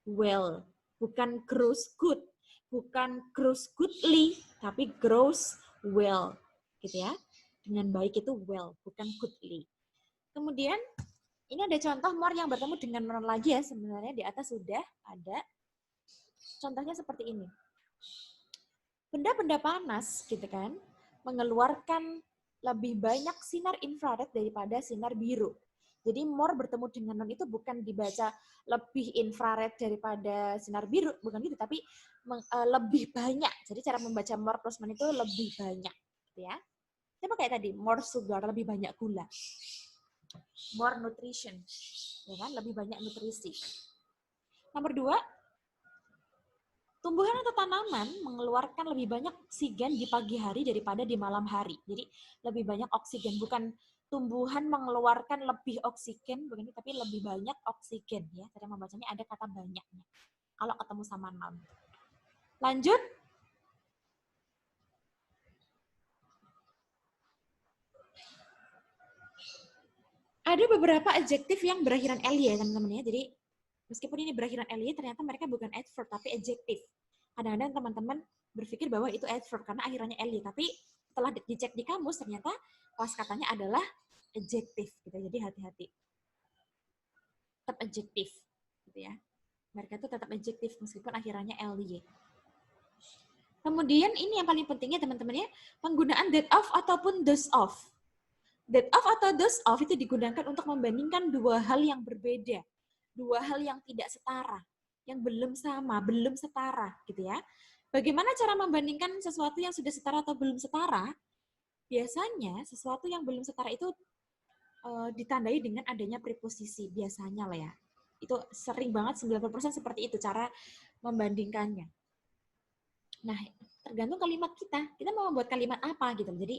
well, bukan grows good, bukan grows goodly, tapi grows well, gitu ya. Dengan baik itu well, bukan goodly. Kemudian ini ada contoh more yang bertemu dengan more lagi ya, sebenarnya di atas sudah ada. Contohnya seperti ini. Benda-benda panas, gitu kan, mengeluarkan lebih banyak sinar infrared daripada sinar biru. Jadi more bertemu dengan non itu bukan dibaca lebih infrared daripada sinar biru, bukan gitu, tapi lebih banyak. Jadi cara membaca more plus non itu lebih banyak, gitu ya. Coba kayak tadi, more sugar, lebih banyak gula. More nutrition, ya kan, lebih banyak nutrisi. Nomor 2, tumbuhan atau tanaman mengeluarkan lebih banyak oksigen di pagi hari daripada di malam hari. Jadi lebih banyak oksigen, bukan tumbuhan mengeluarkan lebih oksigen, begini, tapi lebih banyak oksigen ya. Cara membacanya ada kata banyaknya. Kalau ketemu sama noun. Lanjut. Ada beberapa adjektif yang berakhiran ly ya teman-teman ya. Jadi meskipun ini berakhiran ly, ternyata mereka bukan adverb tapi adjektif. Kadang-kadang teman-teman berpikir bahwa itu adverb karena akhirannya ly, tapi setelah dicek di kamus ternyata kosakatanya adalah adjektif gitu. Jadi hati-hati. Tetap adjektif gitu ya. Mereka itu tetap adjektif meskipun akhirannya ly. Kemudian ini yang paling pentingnya teman-teman ya, penggunaan that of ataupun those of. That of atau those of itu digunakan untuk membandingkan dua hal yang berbeda, dua hal yang tidak setara, yang belum sama, belum setara, gitu ya. Bagaimana cara membandingkan sesuatu yang sudah setara atau belum setara? Biasanya sesuatu yang belum setara itu ditandai dengan adanya preposisi, biasanya lah ya. Itu sering banget, 90% seperti itu cara membandingkannya. Nah, tergantung kalimat kita. Kita mau membuat kalimat apa gitu. Jadi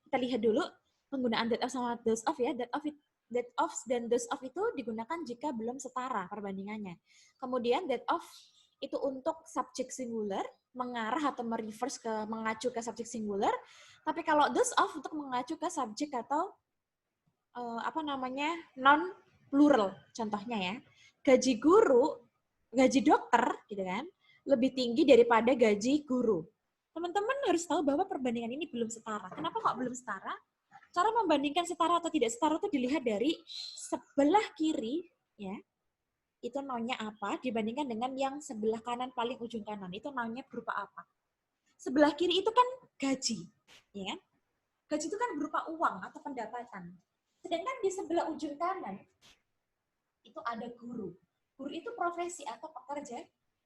kita lihat dulu penggunaan that of sama those of ya. That of dan those of itu digunakan jika belum setara perbandingannya. Kemudian that of itu untuk subjek singular, mengarah atau mengacu ke subjek singular. Tapi kalau those of untuk mengacu ke subjek atau non plural. Contohnya ya, gaji guru, gaji dokter gitu kan, lebih tinggi daripada gaji guru. Teman-teman harus tahu bahwa perbandingan ini belum setara. Kenapa kok belum setara? Cara membandingkan setara atau tidak setara itu dilihat dari sebelah kiri, ya, itu nounnya apa, dibandingkan dengan yang sebelah kanan paling ujung kanan, itu nounnya berupa apa. Sebelah kiri itu kan gaji, ya kan? Gaji itu kan berupa uang atau pendapatan. Sedangkan di sebelah ujung kanan, itu ada guru. Guru itu profesi atau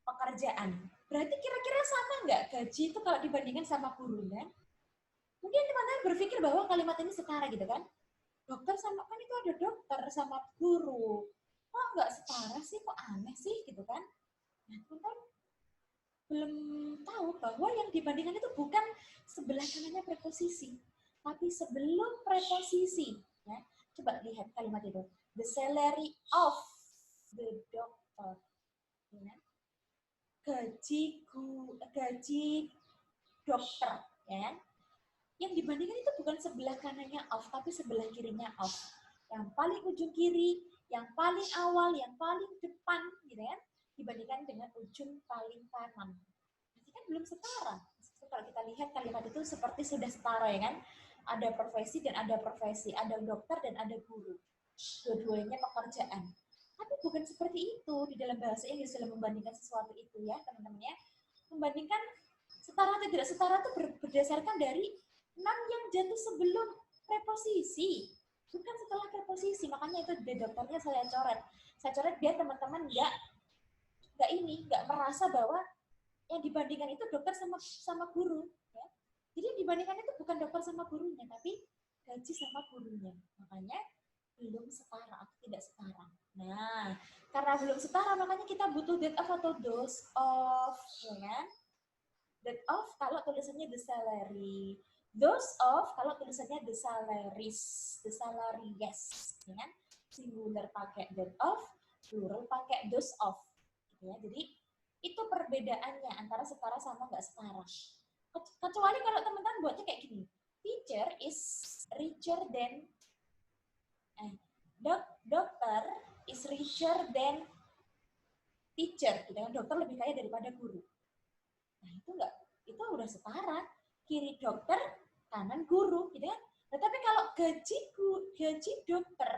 pekerjaan. Berarti kira-kira sama nggak gaji itu kalau dibandingkan sama guru kan? Mungkin teman-teman berpikir bahwa kalimat ini setara gitu kan? Dokter sama, kan itu ada dokter sama guru. Kok nggak setara sih? Kok aneh sih gitu kan? Nah, teman-teman belum tahu bahwa yang dibandingkan itu bukan sebelah kanannya preposisi, tapi sebelum preposisi. Ya. Coba lihat kalimat itu. The salary of the doctor. Ya. Gaji dokter. Ya. Yang dibandingkan itu bukan sebelah kanannya of, tapi sebelah kirinya of. Yang paling ujung kiri, yang paling awal, yang paling depan, gitu kan? Dibandingkan dengan ujung paling kanan. Berarti kan belum setara. Kalau kita lihat kalimat itu seperti sudah setara ya kan? Ada profesi dan ada profesi, ada dokter dan ada guru. Dua-duanya pekerjaan. Tapi bukan seperti itu di dalam bahasa Inggris dalam membandingkan sesuatu itu ya teman-teman ya. Membandingkan setara atau tidak setara itu berdasarkan dari non yang jatuh sebelum preposisi, bukan setelah preposisi. Makanya itu di dokternya saya coret biar teman-teman nggak merasa bahwa yang dibandingkan itu dokter sama guru ya. Jadi yang dibandingkan itu bukan dokter sama gurunya, tapi gaji sama gurunya. Makanya belum setara atau tidak setara. Nah, karena belum setara makanya kita butuh that of atau those of, ya kan? That of kalau tulisannya the salary, those of kalau tulisannya the salaries, the salaries, ya kan? Singular pakai that of, plural pakai those of, gitu ya. Jadi itu perbedaannya antara setara sama nggak setara. Kecuali kalau teman-teman buatnya kayak gini, teacher is richer than, dokter is richer than teacher, gitu kan? Dokter lebih kaya daripada guru. Nah itu udah setara, kiri dokter, kanan guru, gitu kan? Tetapi kalau gaji dokter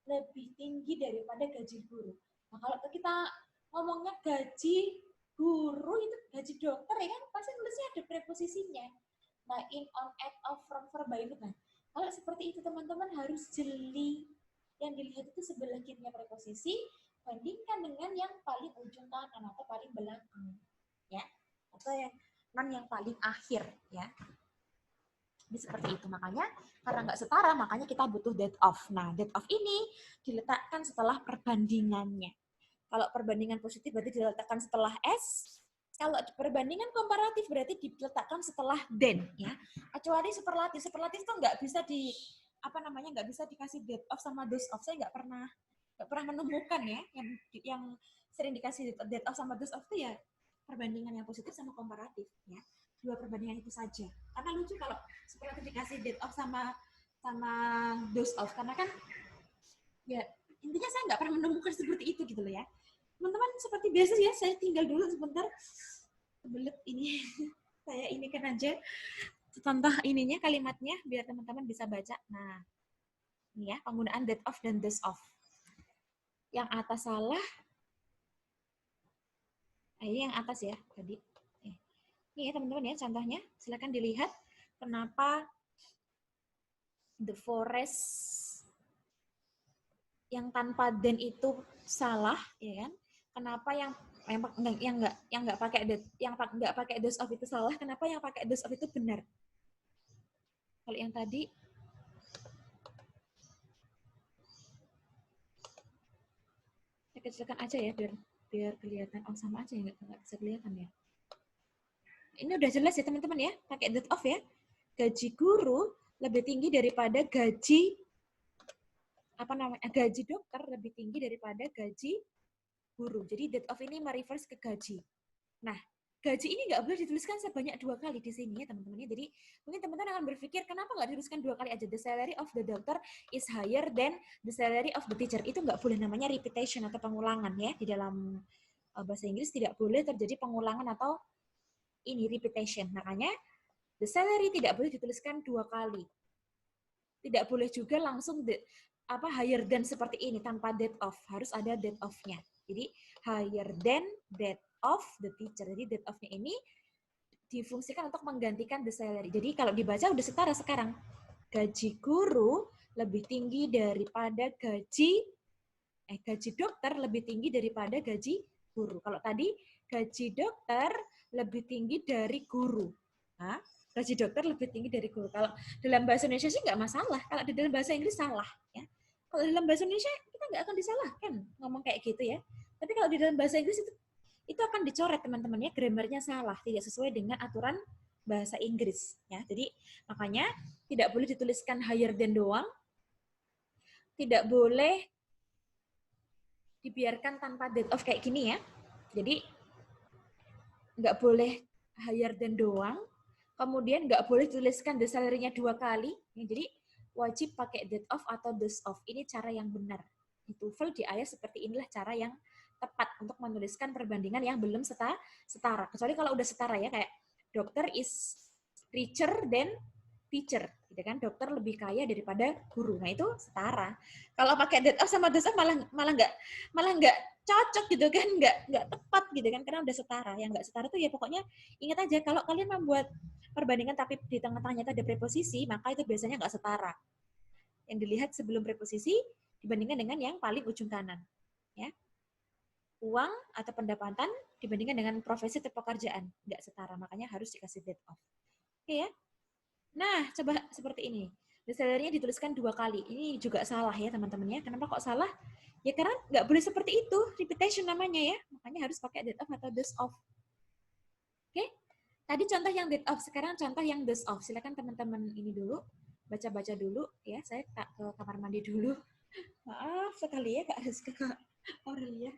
lebih tinggi daripada gaji guru. Nah kalau kita ngomongnya gaji guru itu gaji dokter ya kan pasti tulisnya ada preposisinya. Nah in, on, at, of, from, for, by itu kan. Kalau seperti itu teman-teman harus jeli. Yang dilihat itu sebelah kirinya preposisi, bandingkan dengan yang paling ujung kanan atau paling belakang, ya, atau yang non yang paling akhir, ya. Jadi seperti itu. Makanya karena nggak setara, makanya kita butuh that of. Nah, that of ini diletakkan setelah perbandingannya. Kalau perbandingan positif berarti diletakkan setelah S. Kalau perbandingan komparatif berarti diletakkan setelah then, ya. Kecuali superlatif. Superlatif itu nggak bisa nggak bisa dikasih that of sama those of. Saya nggak pernah menemukan ya yang sering dikasih that of sama those of itu ya perbandingan yang positif sama komparatif, ya. Dua perbandingan itu saja. Karena lucu kalau superlatif dikasih that of sama those of, karena kan ya intinya saya nggak pernah menemukan seperti itu gitu loh ya. Teman-teman seperti biasa ya, saya tinggal dulu sebentar. Kebelet ini. Saya ini kan aja contoh ininya kalimatnya biar teman-teman bisa baca. Nah, ini ya penggunaan that of dan those of. Yang atas salah. Ini yang atas ya tadi. Ini ya teman-teman ya contohnya. Silakan dilihat kenapa the forest yang tanpa then itu salah, ya kan? Kenapa yang nggak pakai those of itu salah? Kenapa yang pakai those of itu benar? Kalau yang tadi saya kecilkan aja ya biar kelihatan. Oh sama aja ya, nggak bisa kelihatan ya. Ini udah jelas ya teman-teman ya, pakai that of ya. Gaji guru lebih tinggi daripada gaji dokter lebih tinggi daripada gaji guru. Jadi that of ini mereverse ke gaji. Nah, gaji ini nggak boleh dituliskan sebanyak 2 kali di sini ya teman-teman. Jadi mungkin teman-teman akan berpikir kenapa nggak dituliskan 2 kali aja. The salary of the doctor is higher than the salary of the teacher. Itu nggak boleh, namanya repetition atau pengulangan ya. Di dalam bahasa Inggris tidak boleh terjadi pengulangan atau ini repetition. Makanya the salary tidak boleh dituliskan 2 kali. Tidak boleh juga langsung higher than seperti ini tanpa that of, harus ada that of-nya. Jadi higher than that of the teacher. Jadi that of-nya ini difungsikan untuk menggantikan the salary. Jadi kalau dibaca udah setara sekarang. Gaji guru lebih tinggi daripada gaji dokter lebih tinggi daripada gaji guru. Kalau tadi gaji dokter lebih tinggi dari guru. Nah, gaji dokter lebih tinggi dari guru. Kalau dalam bahasa Indonesia sih nggak masalah. Kalau di dalam bahasa Inggris salah. Ya. Kalau dalam bahasa Indonesia kita nggak akan disalahkan ngomong kayak gitu ya. Tapi kalau di dalam bahasa Inggris itu akan dicoret teman-teman ya, grammarnya salah, tidak sesuai dengan aturan bahasa Inggris ya. Jadi makanya tidak boleh dituliskan higher than doang, tidak boleh dibiarkan tanpa date of kayak gini ya. Jadi nggak boleh higher than doang, kemudian nggak boleh tuliskan the salary-nya 2 kali. Ya, jadi wajib pakai date of atau days of. Ini cara yang benar. Di TOEFL di IELTS seperti inilah cara yang tepat untuk menuliskan perbandingan yang belum setara. Kecuali kalau udah setara ya, kayak dokter is richer than teacher, gitu kan? Dokter lebih kaya daripada guru. Nah itu setara. Kalau pakai date of sama days of malah nggak cocok gitu kan, nggak tepat gitu kan, karena udah setara. Yang nggak setara tuh ya pokoknya ingat aja, kalau kalian membuat perbandingan tapi di tengah-tengahnya itu ada preposisi, maka itu biasanya nggak setara. Yang dilihat sebelum preposisi dibandingkan dengan yang paling ujung kanan. Ya. Uang atau pendapatan dibandingkan dengan profesi atau pekerjaan. Nggak setara, makanya harus dikasih date off. Oke ya? Nah, coba seperti ini. Salary-nya dituliskan 2 kali. Ini juga salah ya teman-teman ya. Kenapa kok salah? Ya karena nggak boleh seperti itu. Repetition namanya ya. Makanya harus pakai date off atau days off. Oke? Tadi contoh yang date off, sekarang contoh yang days off. Silakan teman-teman ini dulu, baca-baca dulu ya. Saya ke kamar mandi dulu. Maaf sekali ya Kak Rizka, Kak Aurelia.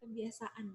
Kebiasaan.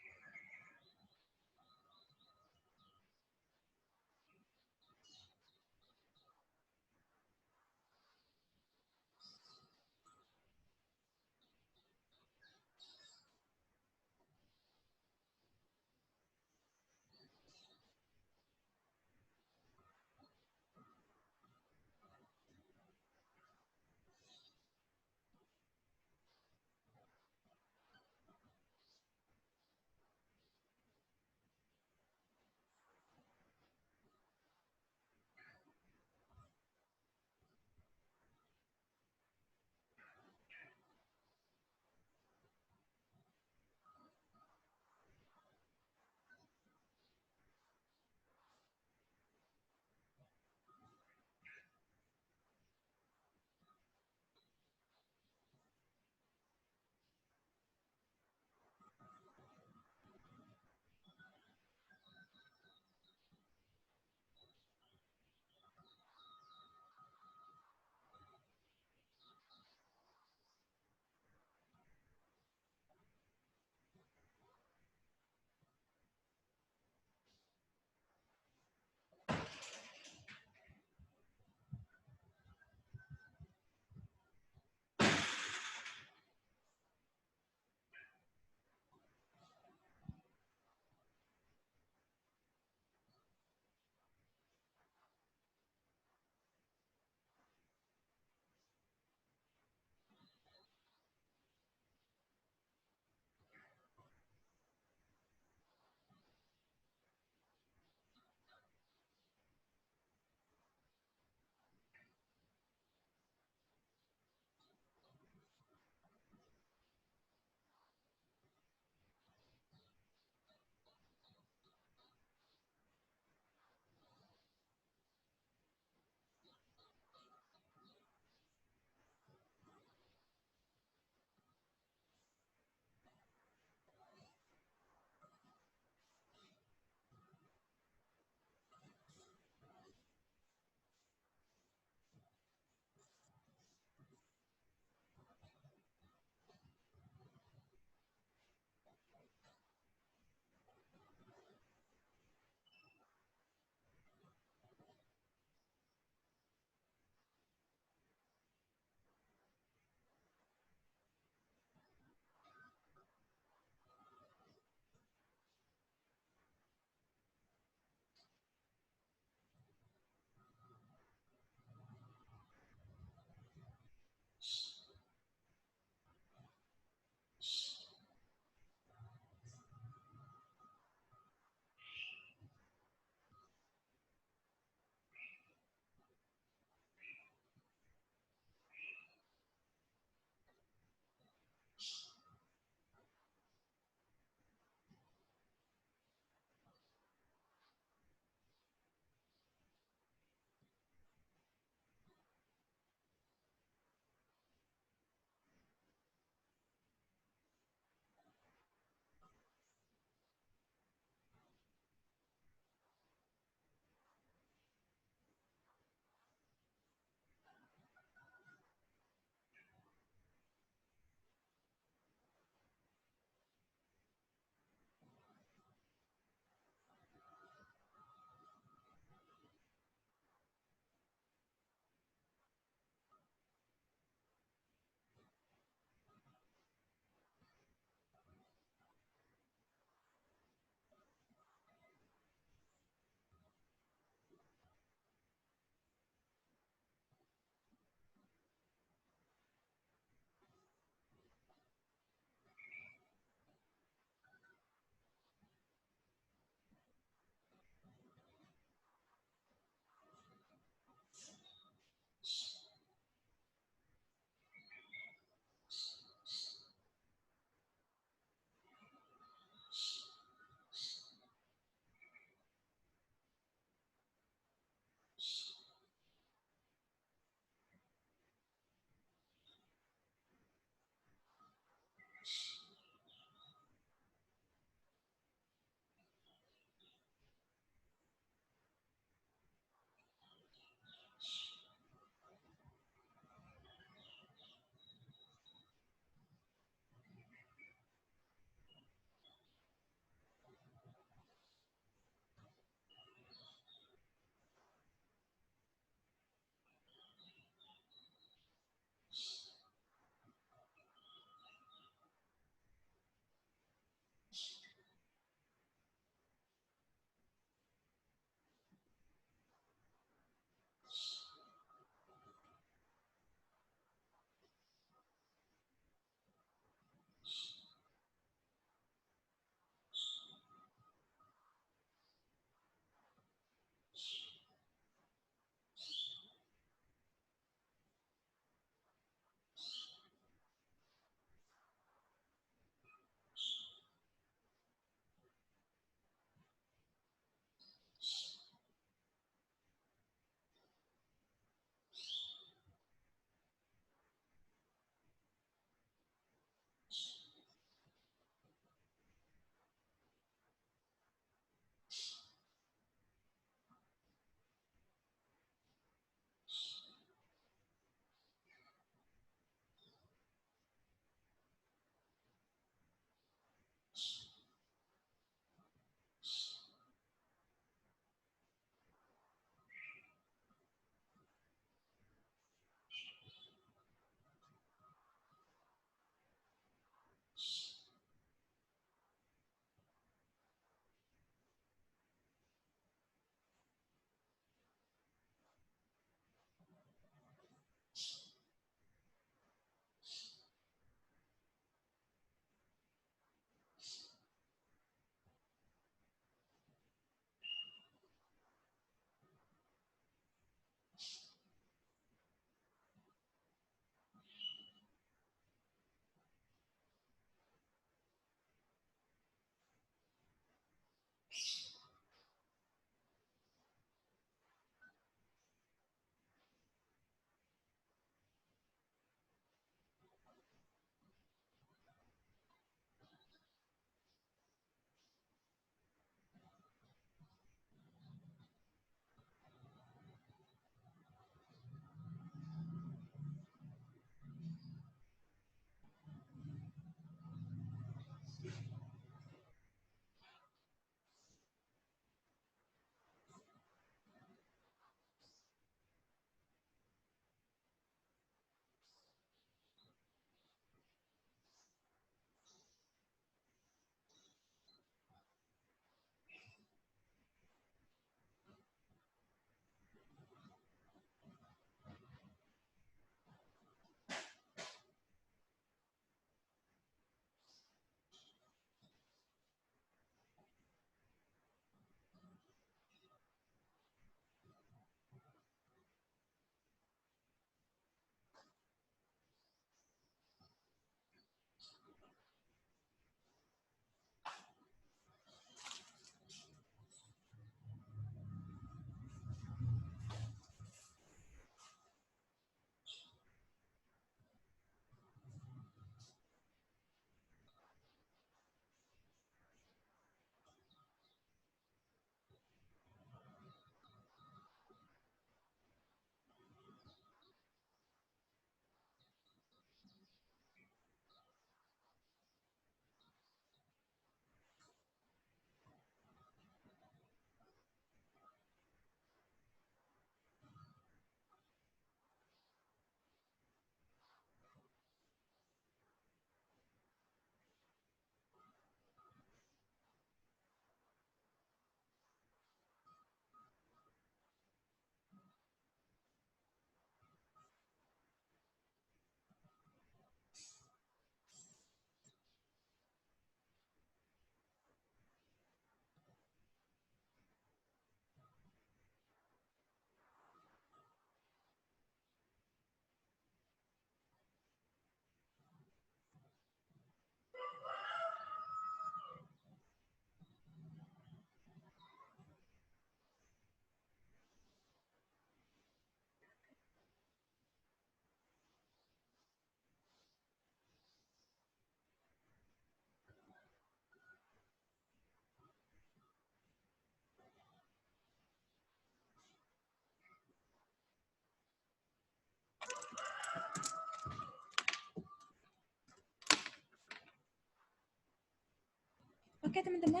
Oke teman-teman,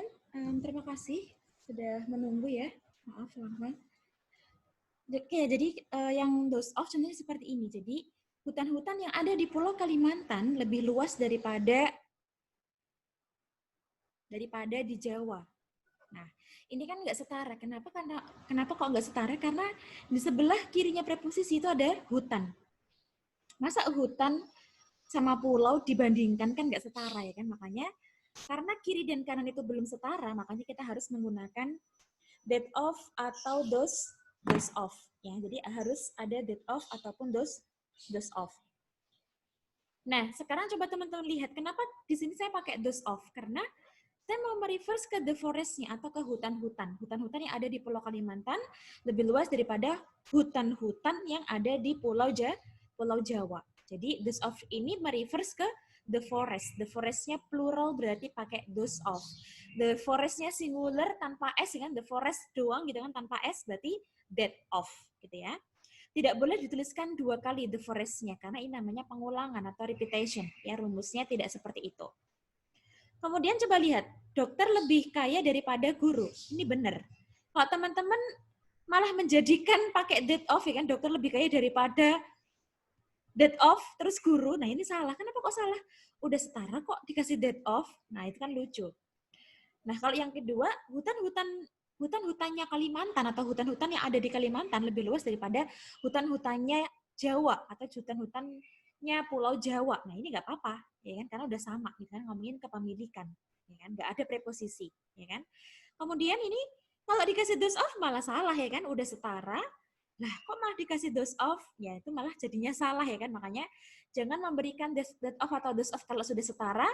terima kasih sudah menunggu ya. Maaf lama. Oke, jadi yang doze off contohnya seperti ini. Jadi hutan-hutan yang ada di Pulau Kalimantan lebih luas daripada di Jawa. Nah, ini kan nggak setara. Kenapa kok nggak setara? Karena di sebelah kirinya preposisi itu ada hutan. Masa hutan sama pulau dibandingkan kan nggak setara ya kan? Makanya karena kiri dan kanan itu belum setara, makanya kita harus menggunakan that of atau those of. Ya, jadi harus ada that of ataupun those of. Nah, sekarang coba teman-teman lihat kenapa di sini saya pakai those of, karena saya mau mereverse ke the forest-nya atau ke hutan-hutan. Hutan-hutan yang ada di Pulau Kalimantan lebih luas daripada hutan-hutan yang ada di Pulau Jawa. Jadi those of ini mereverse ke the forest. The forest-nya plural berarti pakai those of. The forest-nya singular tanpa s kan, the forest doang gitu kan tanpa s berarti that of gitu ya. Tidak boleh dituliskan 2 kali the forest-nya karena ini namanya pengulangan atau repetition ya, rumusnya tidak seperti itu. Kemudian coba lihat, dokter lebih kaya daripada guru. Ini benar. Kalau teman-teman malah menjadikan pakai that of ya kan, dokter lebih kaya daripada that of terus guru. Nah, ini salah. Kenapa kok salah? Udah setara kok dikasih that of. Nah, itu kan lucu. Nah, kalau yang kedua, hutan-hutannya Kalimantan atau hutan-hutan yang ada di Kalimantan lebih luas daripada hutan-hutannya Jawa atau hutan-hutannya Pulau Jawa. Nah, ini nggak apa-apa, ya kan? Karena udah sama, ya kan? Ngomongin kepemilikan, ya kan? Nggak ada preposisi, ya kan? Kemudian ini kalau dikasih those of malah salah, ya kan? Udah setara. Lah, kok malah dikasih those of? Ya, itu malah jadinya salah, ya kan? Makanya jangan memberikan that of atau those of kalau sudah setara.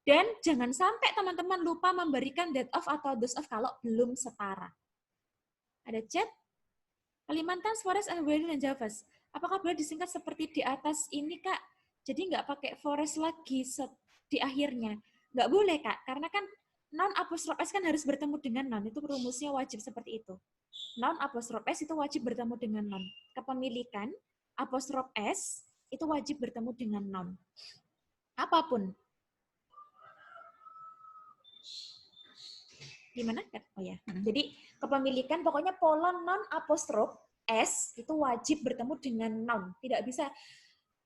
Dan jangan sampai teman-teman lupa memberikan that of atau those of kalau belum setara. Ada chat? Kalimantan, Forest, and Wilderness, dan Javas. Apakah boleh disingkat seperti di atas ini, Kak? Jadi nggak pakai forest lagi di akhirnya. Nggak boleh, Kak. Karena kan noun apostrof S kan harus bertemu dengan noun. Itu rumusnya wajib seperti itu. Noun apostrof S itu wajib bertemu dengan noun. Kepemilikan apostrof S itu wajib bertemu dengan noun. Apapun. Gimana? Oh ya. Jadi kepemilikan pokoknya pola non apostrof S itu wajib bertemu dengan noun. Tidak bisa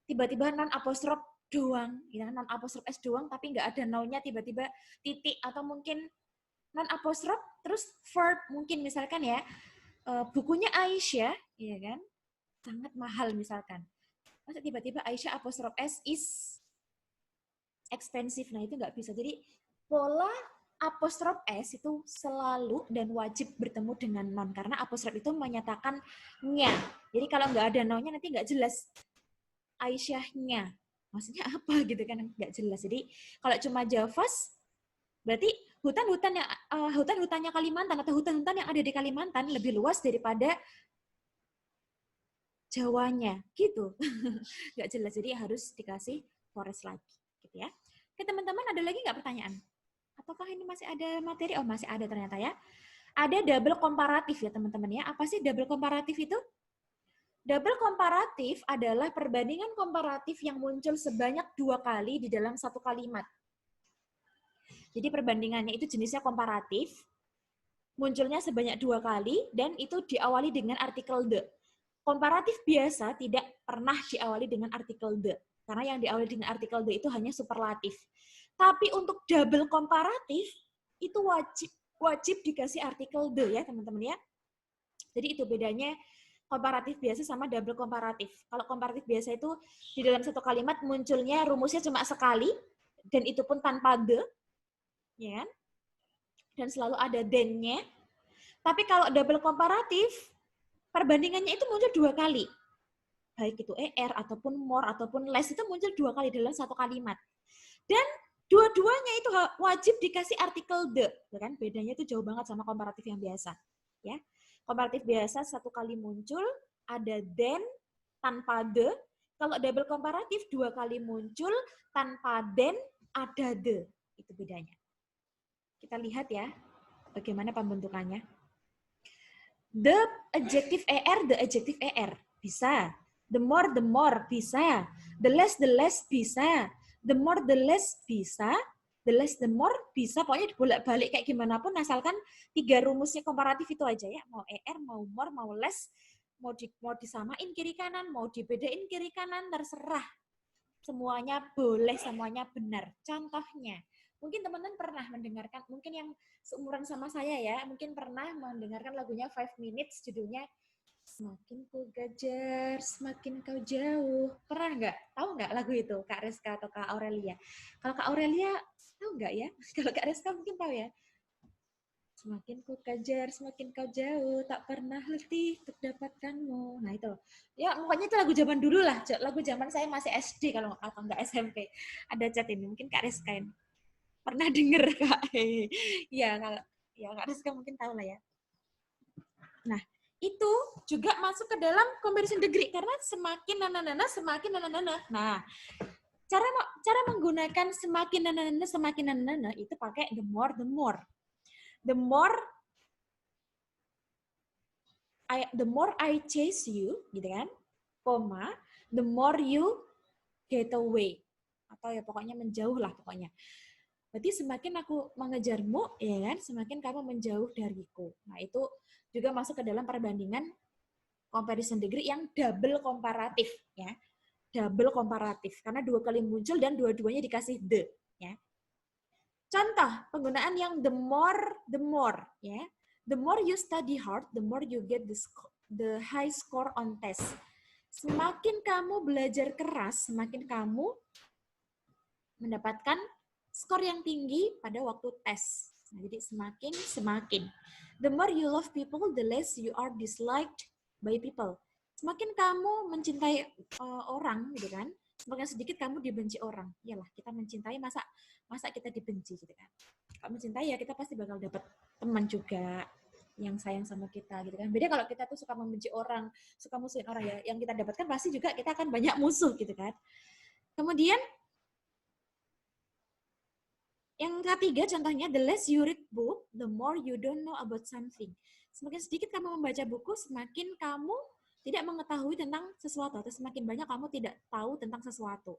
tiba-tiba non apostrof doang, ya non apostrof S doang tapi nggak ada nounnya, tiba-tiba titik atau mungkin non apostrof terus verb mungkin misalkan ya bukunya Aisyah, ya kan? Sangat mahal misalkan. Masa tiba-tiba Aisyah apostrof S is expensive. Nah, itu nggak bisa. Jadi pola apostrof S itu selalu dan wajib bertemu dengan noun karena apostrof itu menyatakan nya. Jadi kalau nggak ada nounnya nanti nggak jelas Aisyahnya. Maksudnya apa gitu kan, nggak jelas. Jadi kalau cuma Javas berarti hutan-hutannya Kalimantan atau hutan-hutan yang ada di Kalimantan lebih luas daripada Jawanya gitu. Nggak jelas. Jadi harus dikasih forest lagi gitu ya. Oke teman-teman, ada lagi nggak pertanyaan? Ataukah ini masih ada materi? Oh, masih ada ternyata ya. Ada double komparatif ya teman-teman ya. Apa sih double komparatif itu? Double komparatif adalah perbandingan komparatif yang muncul sebanyak 2 kali di dalam satu kalimat. Jadi perbandingannya itu jenisnya komparatif, munculnya sebanyak 2 kali, dan itu diawali dengan artikel the. Komparatif biasa tidak pernah diawali dengan artikel the. Karena yang diawali dengan artikel the itu hanya superlatif. Tapi untuk double komparatif, itu wajib dikasih artikel the ya teman-teman ya. Jadi itu bedanya komparatif biasa sama double komparatif. Kalau komparatif biasa itu di dalam satu kalimat munculnya rumusnya cuma sekali, dan itu pun tanpa the, ya kan? Dan selalu ada then-nya. Tapi kalau double komparatif, perbandingannya itu muncul 2 kali. Baik itu er ataupun more ataupun less itu muncul 2 kali dalam satu kalimat. Dan dua-duanya itu wajib dikasih artikel the, kan? Bedanya itu jauh banget sama komparatif yang biasa, ya. Komparatif biasa 1 kali muncul ada then tanpa the. Kalau double komparatif 2 kali muncul tanpa then ada the. Itu bedanya. Kita lihat ya bagaimana pembentukannya. The adjective er bisa. The more bisa. The less bisa. The more, the less bisa. the less the more, bisa pokoknya dibolak-balik kayak gimana pun, asalkan 3 rumusnya komparatif itu aja ya, mau ER, mau more, mau less, mau disamain kiri kanan, mau dibedain kiri kanan, terserah. Semuanya boleh, semuanya benar. Contohnya, mungkin teman-teman pernah mendengarkan, mungkin yang seumuran sama saya ya, mungkin pernah mendengarkan lagunya 5 Minutes, judulnya Semakin ku kejar, semakin kau jauh. Pernah nggak? Tahu nggak lagu itu, Kak Reska atau Kak Aurelia? Kalau Kak Aurelia, tahu nggak ya? Kalau Kak Reska mungkin tahu ya. Semakin ku kejar, semakin kau jauh, tak pernah letih untuk dapatkanmu. Nah itu, ya pokoknya itu lagu zaman dulu lah. Lagu zaman saya masih SD kalau atau nggak SMP. Ada chat ini, mungkin Kak Reska ini. Pernah denger Kak? Iya, kalau ya Kak Reska mungkin tahu lah ya. Nah, itu juga masuk ke dalam comparison degree karena semakin nana semakin nana. Nah, cara menggunakan semakin nana itu pakai the more. The more I chase you, gitu kan? Koma, the more you get away. Atau ya pokoknya menjauh lah pokoknya. Berarti semakin aku mengejarmu, ya kan, semakin kamu menjauh dariku. Nah, itu juga masuk ke dalam perbandingan comparison degree yang double komparatif, ya. Double komparatif, karena 2 kali muncul dan dua-duanya dikasih the, ya. Contoh, penggunaan yang the more, ya. The more you study hard, the more you get the high score on test. Semakin kamu belajar keras, semakin kamu mendapatkan skor yang tinggi pada waktu tes. Nah, jadi semakin. The more you love people, the less you are disliked by people. Semakin kamu mencintai orang, gitu kan? Semakin sedikit kamu dibenci orang. Iyalah, kita mencintai masa kita dibenci, gitu kan? Kalau mencintai ya kita pasti bakal dapat teman juga yang sayang sama kita, gitu kan? Beda kalau kita tuh suka membenci orang, suka musuhin orang ya, yang kita dapatkan pasti juga kita akan banyak musuh, gitu kan? Kemudian yang ketiga contohnya, the less you read book, the more you don't know about something. Semakin sedikit kamu membaca buku, semakin kamu tidak mengetahui tentang sesuatu, atau semakin banyak kamu tidak tahu tentang sesuatu.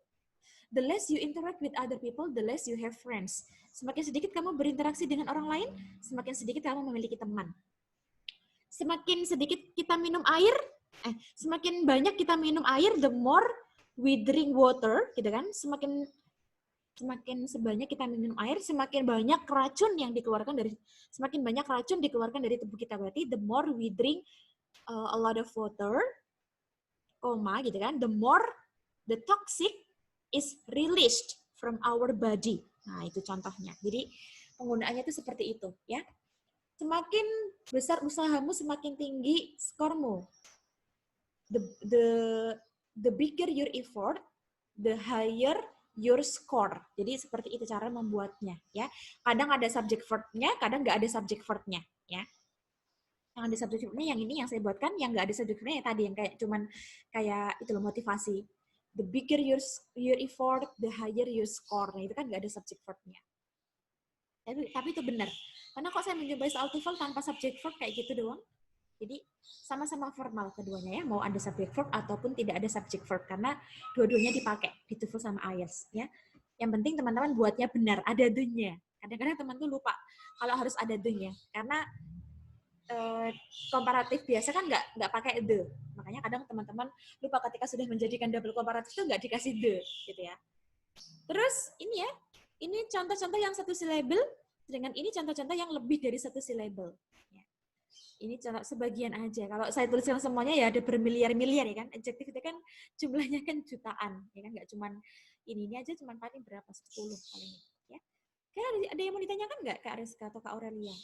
The less you interact with other people, the less you have friends. Semakin sedikit kamu berinteraksi dengan orang lain, semakin sedikit kamu memiliki teman. Semakin sedikit kita minum air, semakin banyak kita minum air, the more we drink water, gitu kan? Semakin sebanyak kita minum air, semakin banyak racun yang dikeluarkan dari tubuh kita. Berarti the more we drink a lot of water, gitu kan, the more the toxic is released from our body. Nah, itu contohnya. Jadi penggunaannya itu seperti itu, ya. Semakin besar usahamu, semakin tinggi skormu. The bigger your effort, the higher your score. Jadi seperti itu cara membuatnya, ya. Kadang ada subject verb-nya, kadang nggak ada subject verb-nya, ya. Yang ada subject verb-nya yang ini yang saya buatkan, yang nggak ada subject verb-nya yang tadi yang kayak itu loh, motivasi. The bigger your effort, the higher your score. Nah, itu kan nggak ada subject verb-nya. Tapi itu benar. Karena kok saya mencoba soal TOEFL tanpa subject verb kayak gitu doang. Jadi sama-sama formal keduanya ya, mau ada subject verb ataupun tidak ada subject verb, karena dua-duanya dipakai di TOEFL sama IELTS, ya. Yang penting teman-teman buatnya benar, ada the-nya. Kadang-kadang teman tuh lupa kalau harus ada the-nya, karena komparatif biasa kan nggak pakai the. Makanya kadang teman-teman lupa ketika sudah menjadikan double komparatif itu nggak dikasih the, gitu ya. Terus ini ya, ini contoh-contoh yang satu syllable, dengan ini contoh-contoh yang lebih dari satu syllable. Ini contoh sebagian aja. Kalau saya tuliskan semuanya ya ada bermiliar-miliar ya kan. Adjektif itu kan jumlahnya kan jutaan, ya kan, nggak cuman ini aja cuman paling berapa, 10 paling, ya. Kayak ada yang mau ditanyakan nggak Kak Reska atau Kak Aurelia?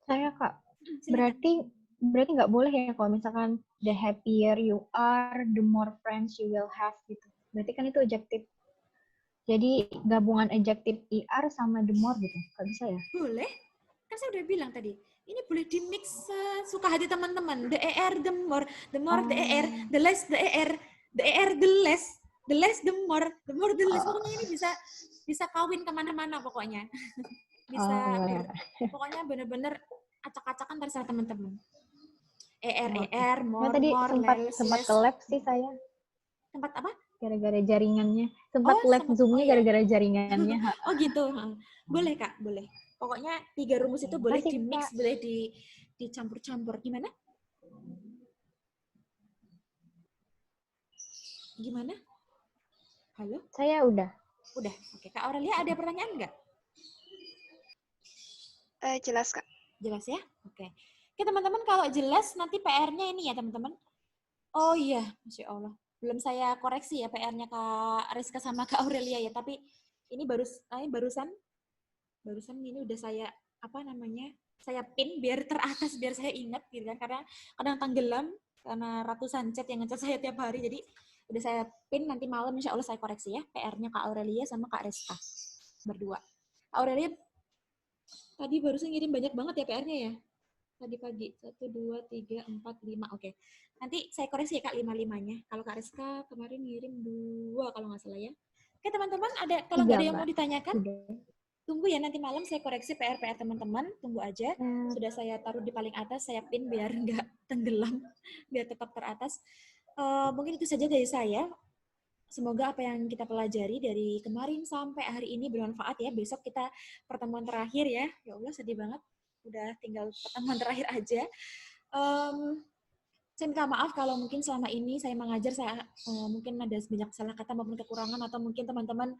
Saya Kak, Silakan. berarti nggak boleh ya kalau misalkan the happier you are, the more friends you will have gitu. Berarti kan itu adjektif. Jadi gabungan adjektif er sama the more gitu. Nggak bisa ya? Boleh. Kan saya udah bilang tadi. Ini boleh di-mix suka hati teman-teman. The ER, the more, the ER, the less, the ER, the ER, the less, the more, the less. Pokoknya ini bisa kawin kemana-mana pokoknya. Bisa pokoknya bener-bener acak-acakan terserah teman-teman. ER, more, tadi more, sempat ke lab sih saya. Tempat apa? Gara-gara jaringannya. Sempat Oh, live Zoom-nya ya. gara-gara jaringannya. Oh gitu. Boleh Kak, boleh. Pokoknya 3 rumus itu boleh Makasih, di-mix, Kak. boleh dicampur-campur. Gimana? Gimana? Halo? Saya udah. Udah. Oke, Kak Aurelia ada pertanyaan nggak? Jelas, Kak. Jelas ya? Oke. Oke, teman-teman, kalau jelas nanti PR-nya ini ya, teman-teman. Oh iya, Masya Allah. Belum saya koreksi ya PR-nya Kak Rizka sama Kak Aurelia ya, tapi ini barusan ini udah saya, apa namanya, saya pin biar teratas, biar saya ingat gitu kan, karena kadang tenggelam, karena ratusan chat yang ngecat saya tiap hari, jadi udah saya pin, nanti malam insya Allah saya koreksi ya, PR-nya Kak Aurelia sama Kak Rizka, berdua. Kak Aurelia tadi barusan ngirim banyak banget ya PR-nya ya? Tadi pagi, 1, 2, 3, 4, 5, oke. Nanti saya koreksi ya Kak, 5-5-nya. Kalau Kak Rizka kemarin ngirim 2 kalau nggak salah ya. Oke teman-teman, kalau nggak ada yang mau ditanyakan, tunggu ya nanti malam saya koreksi PR-PR teman-teman, tunggu aja. Sudah saya taruh di paling atas, saya pin biar nggak tenggelam, biar tetap teratas. Mungkin itu saja dari saya. Semoga apa yang kita pelajari dari kemarin sampai hari ini bermanfaat ya. Besok kita pertemuan terakhir ya. Ya Allah sedih banget. Udah tinggal pertemuan terakhir aja. Saya minta maaf kalau mungkin selama ini saya mengajar, saya mungkin ada banyak salah kata maupun kekurangan, atau mungkin teman-teman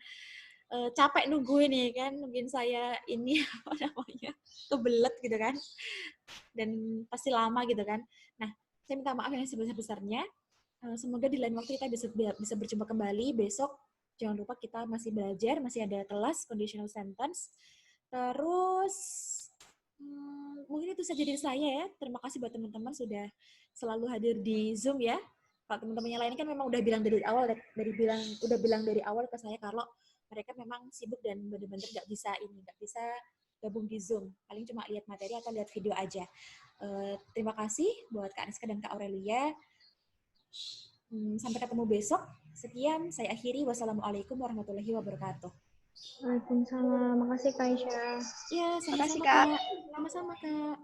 capek nungguin nih kan, mungkin saya ini apa namanya kebelet gitu kan, dan pasti lama gitu kan. Nah, saya minta maaf yang sebesar-besarnya. Semoga di lain waktu kita bisa berjumpa kembali besok. Jangan lupa kita masih belajar, masih ada kelas conditional sentence. Terus mungkin itu saja dari saya ya. Terima kasih buat teman-teman sudah selalu hadir di Zoom ya. Kalau teman-teman yang lain kan memang udah bilang dari awal, dari awal ke saya kalau mereka memang sibuk dan benar-benar nggak bisa gabung di Zoom. Paling cuma lihat materi atau lihat video aja. Terima kasih buat Kak Aniska dan Kak Aurelia. Sampai ketemu besok. Sekian, saya akhiri. Wassalamualaikum warahmatullahi wabarakatuh. Waalaikumsalam. Makasih Kak Aisyah. Ya, sama-sama Makasih, Kak. Kak. Sama-sama Kak.